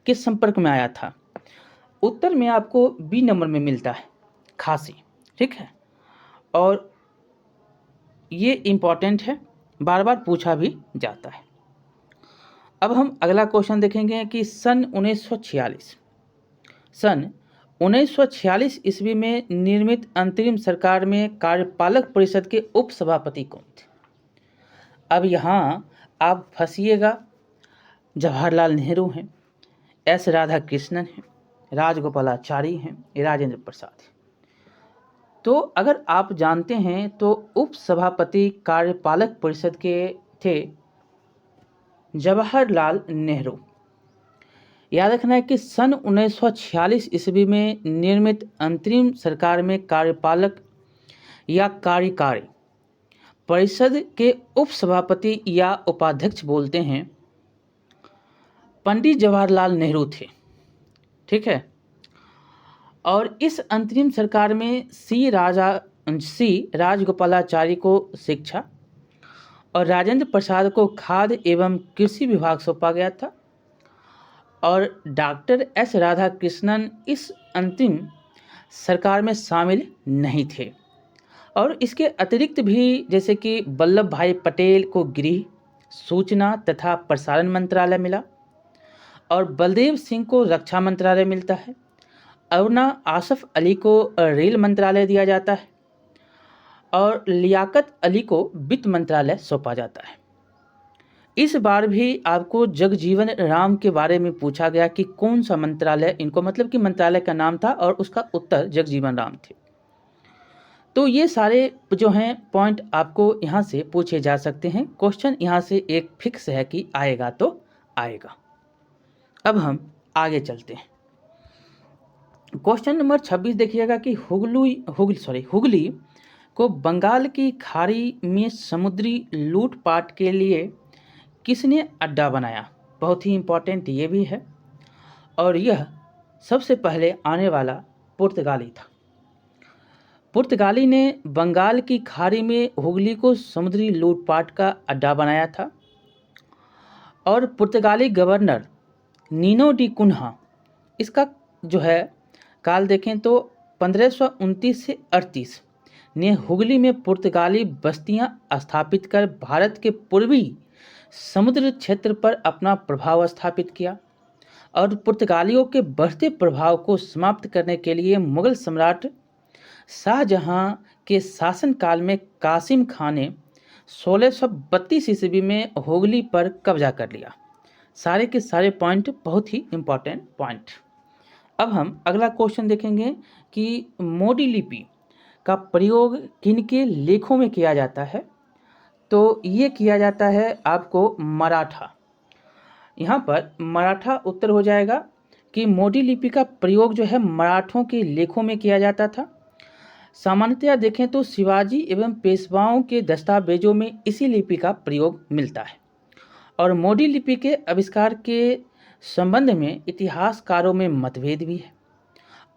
के संपर्क में आया था। उत्तर में आपको बी नंबर में मिलता है खासी। ठीक है, और ये इम्पॉर्टेंट है, बार बार पूछा भी जाता है। अब हम अगला क्वेश्चन देखेंगे कि सन 1946 ईस्वी में निर्मित अंतरिम सरकार में कार्यपालक परिषद के उपसभापति कौन थे? अब यहाँ आप फंसिएगा। जवाहरलाल नेहरू हैं, एस राधाकृष्णन हैं, राजगोपालाचारी हैं, राजेंद्र प्रसाद हैं। तो अगर आप जानते हैं तो उपसभापति कार्यपालक परिषद के थे जवाहरलाल नेहरू। याद रखना है कि सन 1946 ईस्वी में निर्मित अंतरिम सरकार में कार्यपालक या कार्यकारी परिषद के उपसभापति या उपाध्यक्ष बोलते हैं पंडित जवाहरलाल नेहरू थे। ठीक है, और इस अंतरिम सरकार में सी राजगोपालाचारी को शिक्षा और राजेंद्र प्रसाद को खाद्य एवं कृषि विभाग सौंपा गया था। और डॉक्टर एस राधाकृष्णन इस अंतिम सरकार में शामिल नहीं थे। और इसके अतिरिक्त भी जैसे कि वल्लभ भाई पटेल को गृह, सूचना तथा प्रसारण मंत्रालय मिला, और बलदेव सिंह को रक्षा मंत्रालय मिलता है। अरुणा आसफ अली को रेल मंत्रालय दिया जाता है, और लियाकत अली को वित्त मंत्रालय सौंपा जाता है। इस बार भी आपको जगजीवन राम के बारे में पूछा गया कि कौन सा मंत्रालय इनको, मतलब कि मंत्रालय का नाम था, और उसका उत्तर जगजीवन राम थे। तो ये सारे जो हैं पॉइंट आपको यहाँ से पूछे जा सकते हैं। क्वेश्चन यहाँ से एक फिक्स है कि आएगा तो आएगा। अब हम आगे चलते हैं। क्वेश्चन नंबर 26 देखिएगा कि हुगली को बंगाल की खाड़ी में समुद्री लूटपाट के लिए किसने अड्डा बनाया? बहुत ही इम्पोर्टेंट ये भी है। और यह सबसे पहले आने वाला पुर्तगाली था। पुर्तगाली ने बंगाल की खाड़ी में हुगली को समुद्री लूटपाट का अड्डा बनाया था और पुर्तगाली गवर्नर नीनो डी कुन्हा, इसका जो है काल देखें तो 1529 से 38 ने हुगली में पुर्तगाली बस्तियां स्थापित कर भारत के पूर्वी समुद्र क्षेत्र पर अपना प्रभाव स्थापित किया और पुर्तगालियों के बढ़ते प्रभाव को समाप्त करने के लिए मुगल सम्राट शाहजहां के शासनकाल में कासिम खान ने 1632 ईस्वी में हुगली पर कब्जा कर लिया। सारे के सारे पॉइंट बहुत ही इम्पोर्टेंट पॉइंट। अब हम अगला क्वेश्चन देखेंगे कि मोडी लिपि का प्रयोग किनके लेखों में किया जाता है? तो ये किया जाता है आपको मराठा। यहाँ पर मराठा उत्तर हो जाएगा कि मोडी लिपि का प्रयोग जो है मराठों के लेखों में किया जाता था। सामान्यतया देखें तो शिवाजी एवं पेशवाओं के दस्तावेजों में इसी लिपि का प्रयोग मिलता है और मोडी लिपि के आविष्कार के संबंध में इतिहासकारों में मतभेद भी है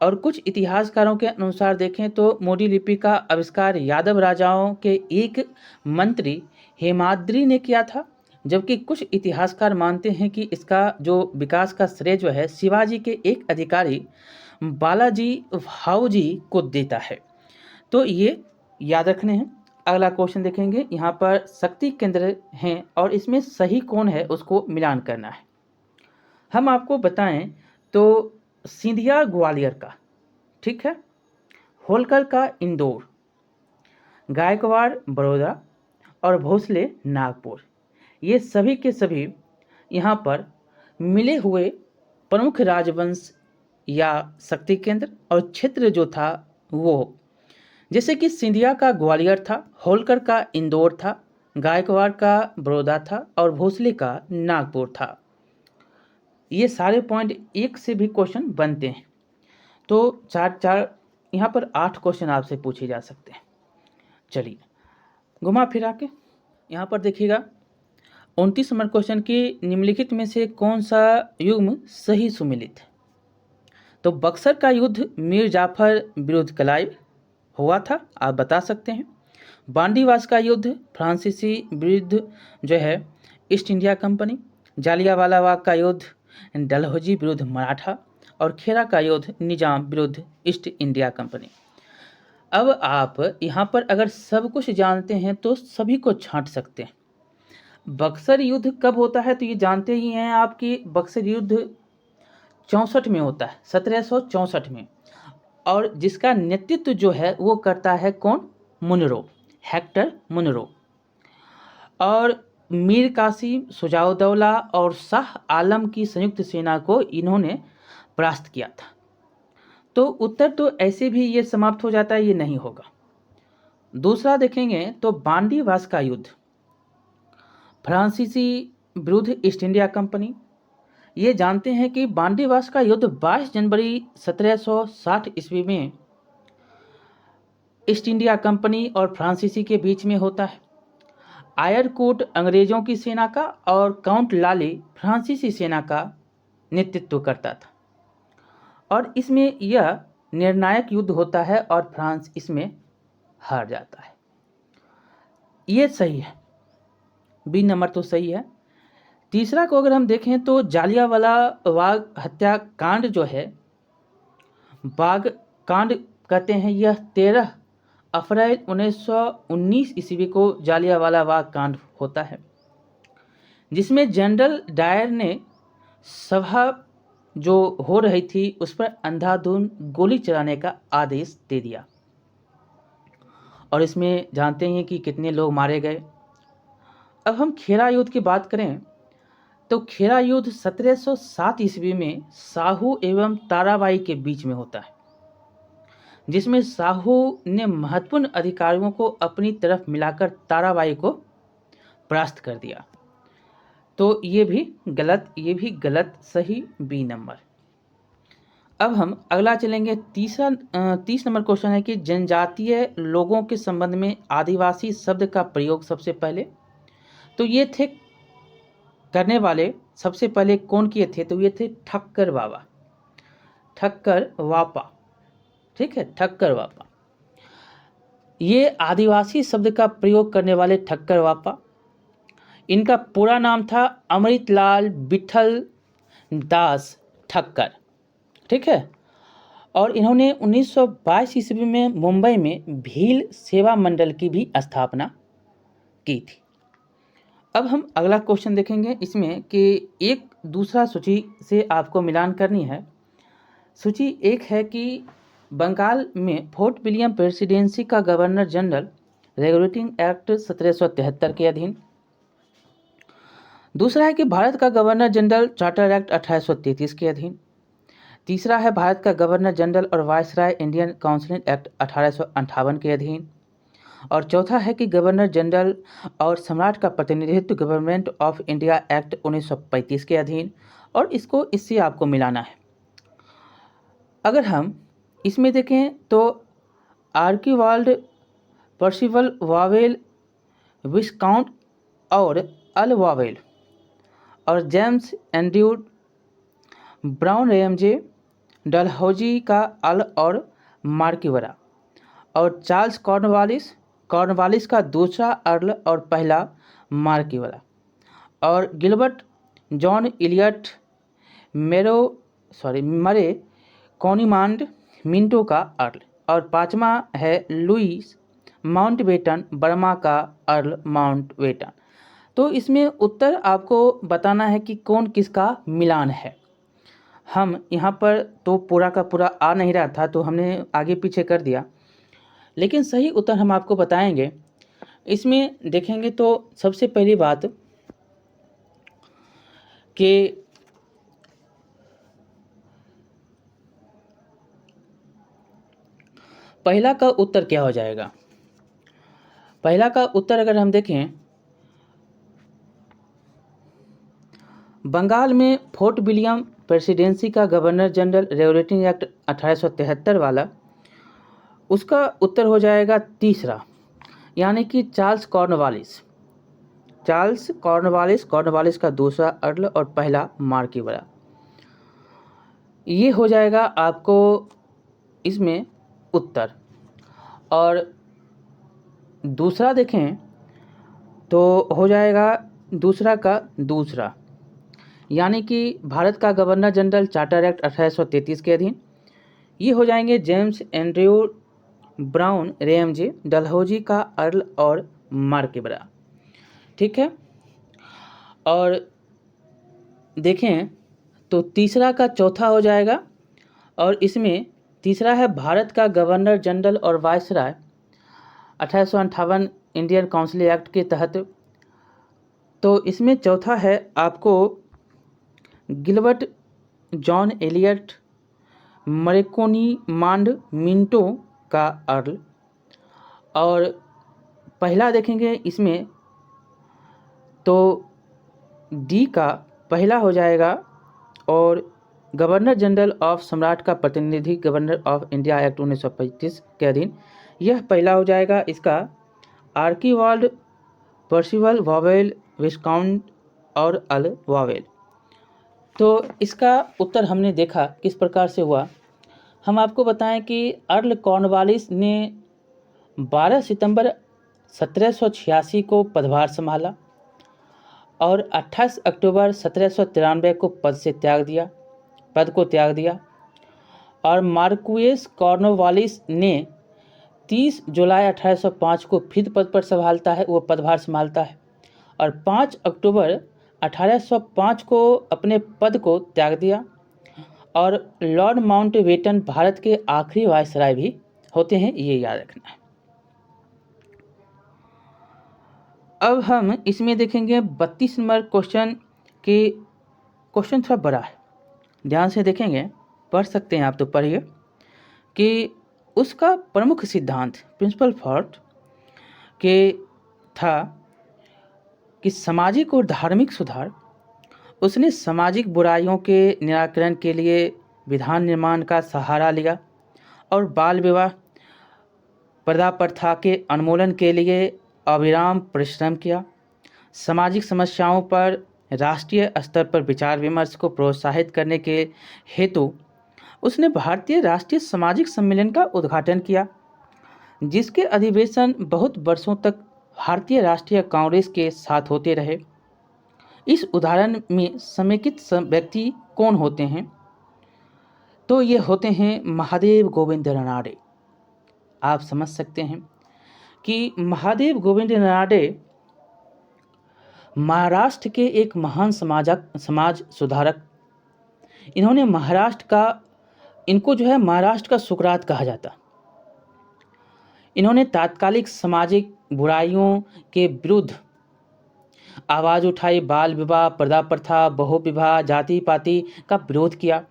और कुछ इतिहासकारों के अनुसार देखें तो मोडी लिपि का आविष्कार यादव राजाओं के एक मंत्री हेमाद्री ने किया था, जबकि कुछ इतिहासकार मानते हैं कि इसका जो विकास का श्रेय जो है शिवाजी के एक अधिकारी बालाजी भाऊजी को देता है। तो ये याद रखने हैं। अगला क्वेश्चन देखेंगे, यहाँ पर शक्ति केंद्र हैं और इसमें सही कौन है उसको मिलान करना है। हम आपको बताएं तो सिंधिया ग्वालियर का, ठीक है, होलकर का इंदौर, गायकवाड़ बड़ौदा और भोसले नागपुर, ये सभी के सभी यहाँ पर मिले हुए प्रमुख राजवंश या शक्ति केंद्र और क्षेत्र जो था वो, जैसे कि सिंधिया का ग्वालियर था, होलकर का इंदौर था, गायकवाड़ का बड़ौदा था और भोसले का नागपुर था। ये सारे पॉइंट एक से भी क्वेश्चन बनते हैं, तो चार यहाँ पर 8 क्वेश्चन आपसे पूछे जा सकते हैं। चलिए घुमा फिरा के यहाँ पर देखिएगा 29 नंबर क्वेश्चन की निम्नलिखित में से कौन सा युग्म सही सुमेलित है? तो बक्सर का युद्ध मीर जाफर विरुद्ध क्लाइव हुआ था, आप बता सकते हैं। बांडीवास का युद्ध फ्रांसीसी विरुद्ध जो है east India company, Jallianwala Bagh का युद्ध डलहौजी विरुद्ध मराठा और खेरा का युद्ध निजाम विरुद्ध ईस्ट इंडिया कंपनी। अब आप यहाँ पर अगर सब कुछ जानते हैं तो सभी को छांट सकते हैं। बक्सर युद्ध कब होता है तो ये जानते ही हैं आप कि बक्सर युद्ध 64 में होता है, 1764 में, और जिसका नेतृत्व जो है वो करता है कौन? Munro, Hector Munro. और मीर कासिम, शुजाउद्दौला और शाह आलम की संयुक्त सेना को इन्होंने परास्त किया था। तो उत्तर तो ऐसे भी ये समाप्त हो जाता है, ये नहीं होगा। दूसरा देखेंगे तो बांडीवास का युद्ध फ्रांसीसी विरुद्ध ईस्ट इंडिया कंपनी। ये जानते हैं कि बांडीवास का युद्ध 22 जनवरी 1760 ईस्वी में ईस्ट इंडिया कंपनी और फ्रांसीसी के बीच में होता है। आयरकोट अंग्रेजों की सेना का और काउंट लाली फ्रांसीसी सेना का नेतृत्व करता था और इसमें यह निर्णायक युद्ध होता है और फ्रांस इसमें हार जाता है। ये सही है, बी नंबर तो सही है। तीसरा को अगर हम देखें तो जालियांवाला बाग हत्याकांड जो है, बाग कांड कहते हैं, यह 13 अप्रैल 1919 ईस्वी को जालियांवाला बाग कांड होता है, जिसमें जनरल डायर ने सभा जो हो रही थी उस पर अंधाधुंध गोली चलाने का आदेश दे दिया और इसमें जानते हैं कि कितने लोग मारे गए। अब हम खेरा युद्ध की बात करें तो खेरा युद्ध 1707 ईस्वी में साहू एवं ताराबाई के बीच में होता है, जिसमें साहू ने महत्वपूर्ण अधिकारियों को अपनी तरफ मिलाकर ताराबाई को परास्त कर दिया। तो ये भी गलत, सही बी नंबर। अब हम अगला चलेंगे। 30 नंबर क्वेश्चन है कि जनजातीय लोगों के संबंध में आदिवासी शब्द का प्रयोग सबसे पहले, तो ये थे करने वाले सबसे पहले कौन किए थे, तो ये थे ठक्कर बाबा, ठक्कर वापा। ठीक है, ठक्कर वापा, ये आदिवासी शब्द का प्रयोग करने वाले ठक्कर वापा। इनका पूरा नाम था अमृतलाल विठल दास ठक्कर। ठीक है, और इन्होंने 1922 ईस्वी में मुंबई में भील सेवा मंडल की भी स्थापना की थी। अब हम अगला क्वेश्चन देखेंगे इसमें कि एक दूसरा सूची से आपको मिलान करनी है। सूची एक है कि बंगाल में फोर्ट विलियम प्रेसिडेंसी का गवर्नर जनरल रेगुलेटिंग एक्ट 1773 के अधीन। दूसरा है कि भारत का गवर्नर जनरल चार्टर एक्ट 1833 के अधीन। तीसरा है भारत का गवर्नर जनरल और वायसराय इंडियन काउंसिल एक्ट 1858 के अधीन। और चौथा है कि गवर्नर जनरल और सम्राट का प्रतिनिधित्व गवर्नमेंट ऑफ इंडिया एक्ट 1935 के अधीन। और इससे आपको मिलाना है। अगर हम इसमें देखें तो आर्किवाल्ड, पर्सिवल वावेल, विस्काउंट और अल वावेल और James Andrew brown Ramsay, Dalhousie का अल और मार्किवरा, और चार्ल्स कॉर्नवालिस का दूसरा अर्ल और पहला मार्किवरा, और गिलबर्ट जॉन इलियट मरे कॉनिमांड मिंटो का अर्ल, और पांचवा है लुईस माउंटबेटन बर्मा का अर्ल माउंटबेटन। तो इसमें उत्तर आपको बताना है कि कौन किसका मिलान है। हम यहाँ पर तो पूरा का पूरा आ नहीं रहा था तो हमने आगे पीछे कर दिया, लेकिन सही उत्तर हम आपको बताएंगे। इसमें देखेंगे तो सबसे पहली बात कि पहला का उत्तर क्या हो जाएगा। पहला का उत्तर अगर हम देखें, बंगाल में फोर्ट विलियम प्रेसिडेंसी का गवर्नर जनरल रेगुलेटिंग एक्ट 1873 वाला, उसका उत्तर हो जाएगा तीसरा, यानी कि चार्ल्स कॉर्नवालिस का दूसरा अर्ल और पहला मार्किवरा। ये हो जाएगा आपको इसमें उत्तर। और दूसरा देखें तो हो जाएगा दूसरा का दूसरा, यानी कि भारत का गवर्नर जनरल चार्टर एक्ट 1833 के अधीन। ये हो जाएंगे James Andrew brown Ramsay, Dalhousie का अर्ल और मार्किवरा। ठीक है, और देखें तो तीसरा का चौथा हो जाएगा, और इसमें तीसरा है भारत का गवर्नर जनरल और वायसराय 1858 इंडियन काउंसिल एक्ट के तहत। तो इसमें चौथा है आपको गिलबर्ट जॉन एलियट मरेकोनीमांड मिंटो का अर्ल, और पहला देखेंगे इसमें तो डी का पहला हो जाएगा, और गवर्नर जनरल ऑफ सम्राट का प्रतिनिधि गवर्नर ऑफ इंडिया एक्ट 1935 के अधीन, यह पहला हो जाएगा इसका आर्किवाल्ड, पर्सिवल वावेल, विस्काउंट और अल वावेल। तो इसका उत्तर हमने देखा किस प्रकार से हुआ। हम आपको बताएं कि अर्ल कॉर्नवालिस ने 12 सितंबर 1786 को पदभार संभाला और 28 अक्टूबर 1793 को पद को त्याग दिया, और मार्क्वेस कॉर्नवालिस ने 30 जुलाई 1805 को फिर पद पर वो पदभार संभालता है, और 5 अक्टूबर 1805 को अपने पद को त्याग दिया। और लॉर्ड माउंटबेटन भारत के आखिरी वायसराय भी होते हैं, ये याद रखना है। अब हम इसमें देखेंगे 32 नंबर क्वेश्चन थोड़ा बड़ा है, ध्यान से देखेंगे, पढ़ सकते हैं आप तो पढ़िए, कि उसका प्रमुख सिद्धांत प्रिंसिपल थॉट के था कि सामाजिक और धार्मिक सुधार। उसने सामाजिक बुराइयों के निराकरण के लिए विधान निर्माण का सहारा लिया और बाल विवाह प्रथा प्रथा के उन्मूलन के लिए अविराम परिश्रम किया। सामाजिक समस्याओं पर राष्ट्रीय स्तर पर विचार विमर्श को प्रोत्साहित करने के हेतु उसने भारतीय राष्ट्रीय सामाजिक सम्मेलन का उद्घाटन किया, जिसके अधिवेशन बहुत वर्षों तक भारतीय राष्ट्रीय कांग्रेस के साथ होते रहे। इस उदाहरण में समेकित व्यक्ति कौन होते हैं? तो ये होते हैं महादेव गोविंद रानडे। आप समझ सकते हैं कि महादेव गोविंद रानडे महाराष्ट्र के एक महान समाज सुधारक। इन्होंने इनको जो है महाराष्ट्र का सुकरात कहा जाता। इन्होंने तात्कालिक सामाजिक बुराइयों के विरुद्ध आवाज़ उठाई, बाल विवाह, प्रथा प्रथा, बहुविवाह, जाति पाति का विरोध किया।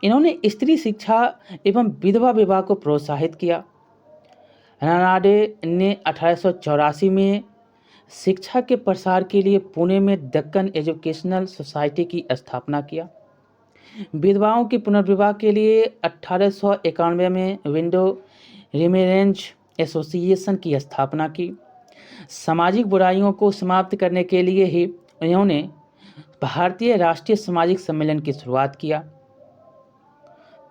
इन्होंने स्त्री शिक्षा एवं विधवा विवाह को प्रोत्साहित किया। रानडे ने 1884 में शिक्षा के प्रसार के लिए पुणे में दक्कन एजुकेशनल सोसाइटी की स्थापना किया। विधवाओं के पुनर्विवाह के लिए 1891 में विंडो रिमेरेंज एसोसिएशन की स्थापना की। सामाजिक बुराइयों को समाप्त करने के लिए ही इन्होंने भारतीय राष्ट्रीय सामाजिक सम्मेलन की शुरुआत किया।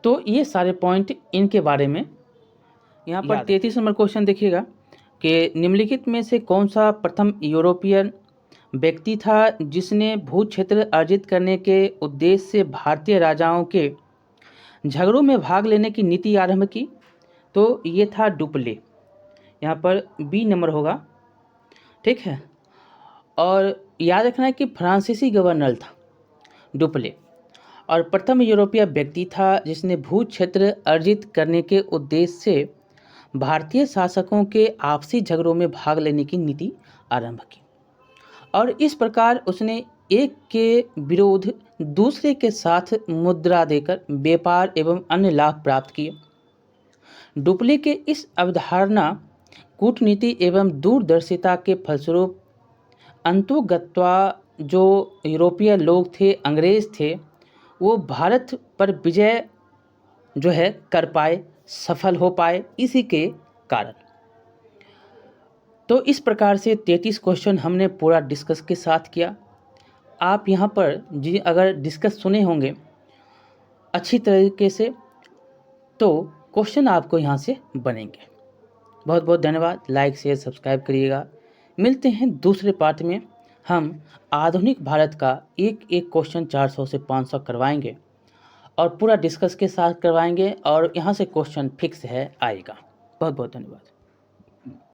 तो ये सारे पॉइंट इनके बारे में यहाँ पर 33 नंबर क्वेश्चन देखिएगा कि निम्नलिखित में से कौन सा प्रथम यूरोपियन व्यक्ति था जिसने भू क्षेत्र अर्जित करने के उद्देश्य से भारतीय राजाओं के झगड़ों में भाग लेने की नीति आरंभ की? तो ये था डुप्ले। यहाँ पर बी नंबर होगा, ठीक है। और याद रखना है कि फ्रांसीसी गवर्नर था डुप्ले और प्रथम यूरोपीय व्यक्ति था जिसने भू क्षेत्र अर्जित करने के उद्देश्य से भारतीय शासकों के आपसी झगड़ों में भाग लेने की नीति आरंभ की और इस प्रकार उसने एक के विरोध दूसरे के साथ मुद्रा देकर व्यापार एवं अन्य लाभ प्राप्त किए। डुप्ले के इस अवधारणा कूटनीति एवं दूरदर्शिता के फलस्वरूप अंतोगत्वा जो यूरोपीय लोग थे, अंग्रेज थे, वो भारत पर विजय जो है कर पाए, सफल हो पाए इसी के कारण। तो इस प्रकार से 33 क्वेश्चन हमने पूरा डिस्कस के साथ किया। आप यहाँ पर जी अगर डिस्कस सुने होंगे अच्छी तरीके से तो क्वेश्चन आपको यहाँ से बनेंगे। बहुत बहुत धन्यवाद। लाइक शेयर सब्सक्राइब करिएगा। मिलते हैं दूसरे पार्ट में। हम आधुनिक भारत का एक एक क्वेश्चन 400 से 500 करवाएंगे और पूरा डिस्कस के साथ करवाएंगे और यहाँ से क्वेश्चन फिक्स है आएगा। बहुत बहुत धन्यवाद।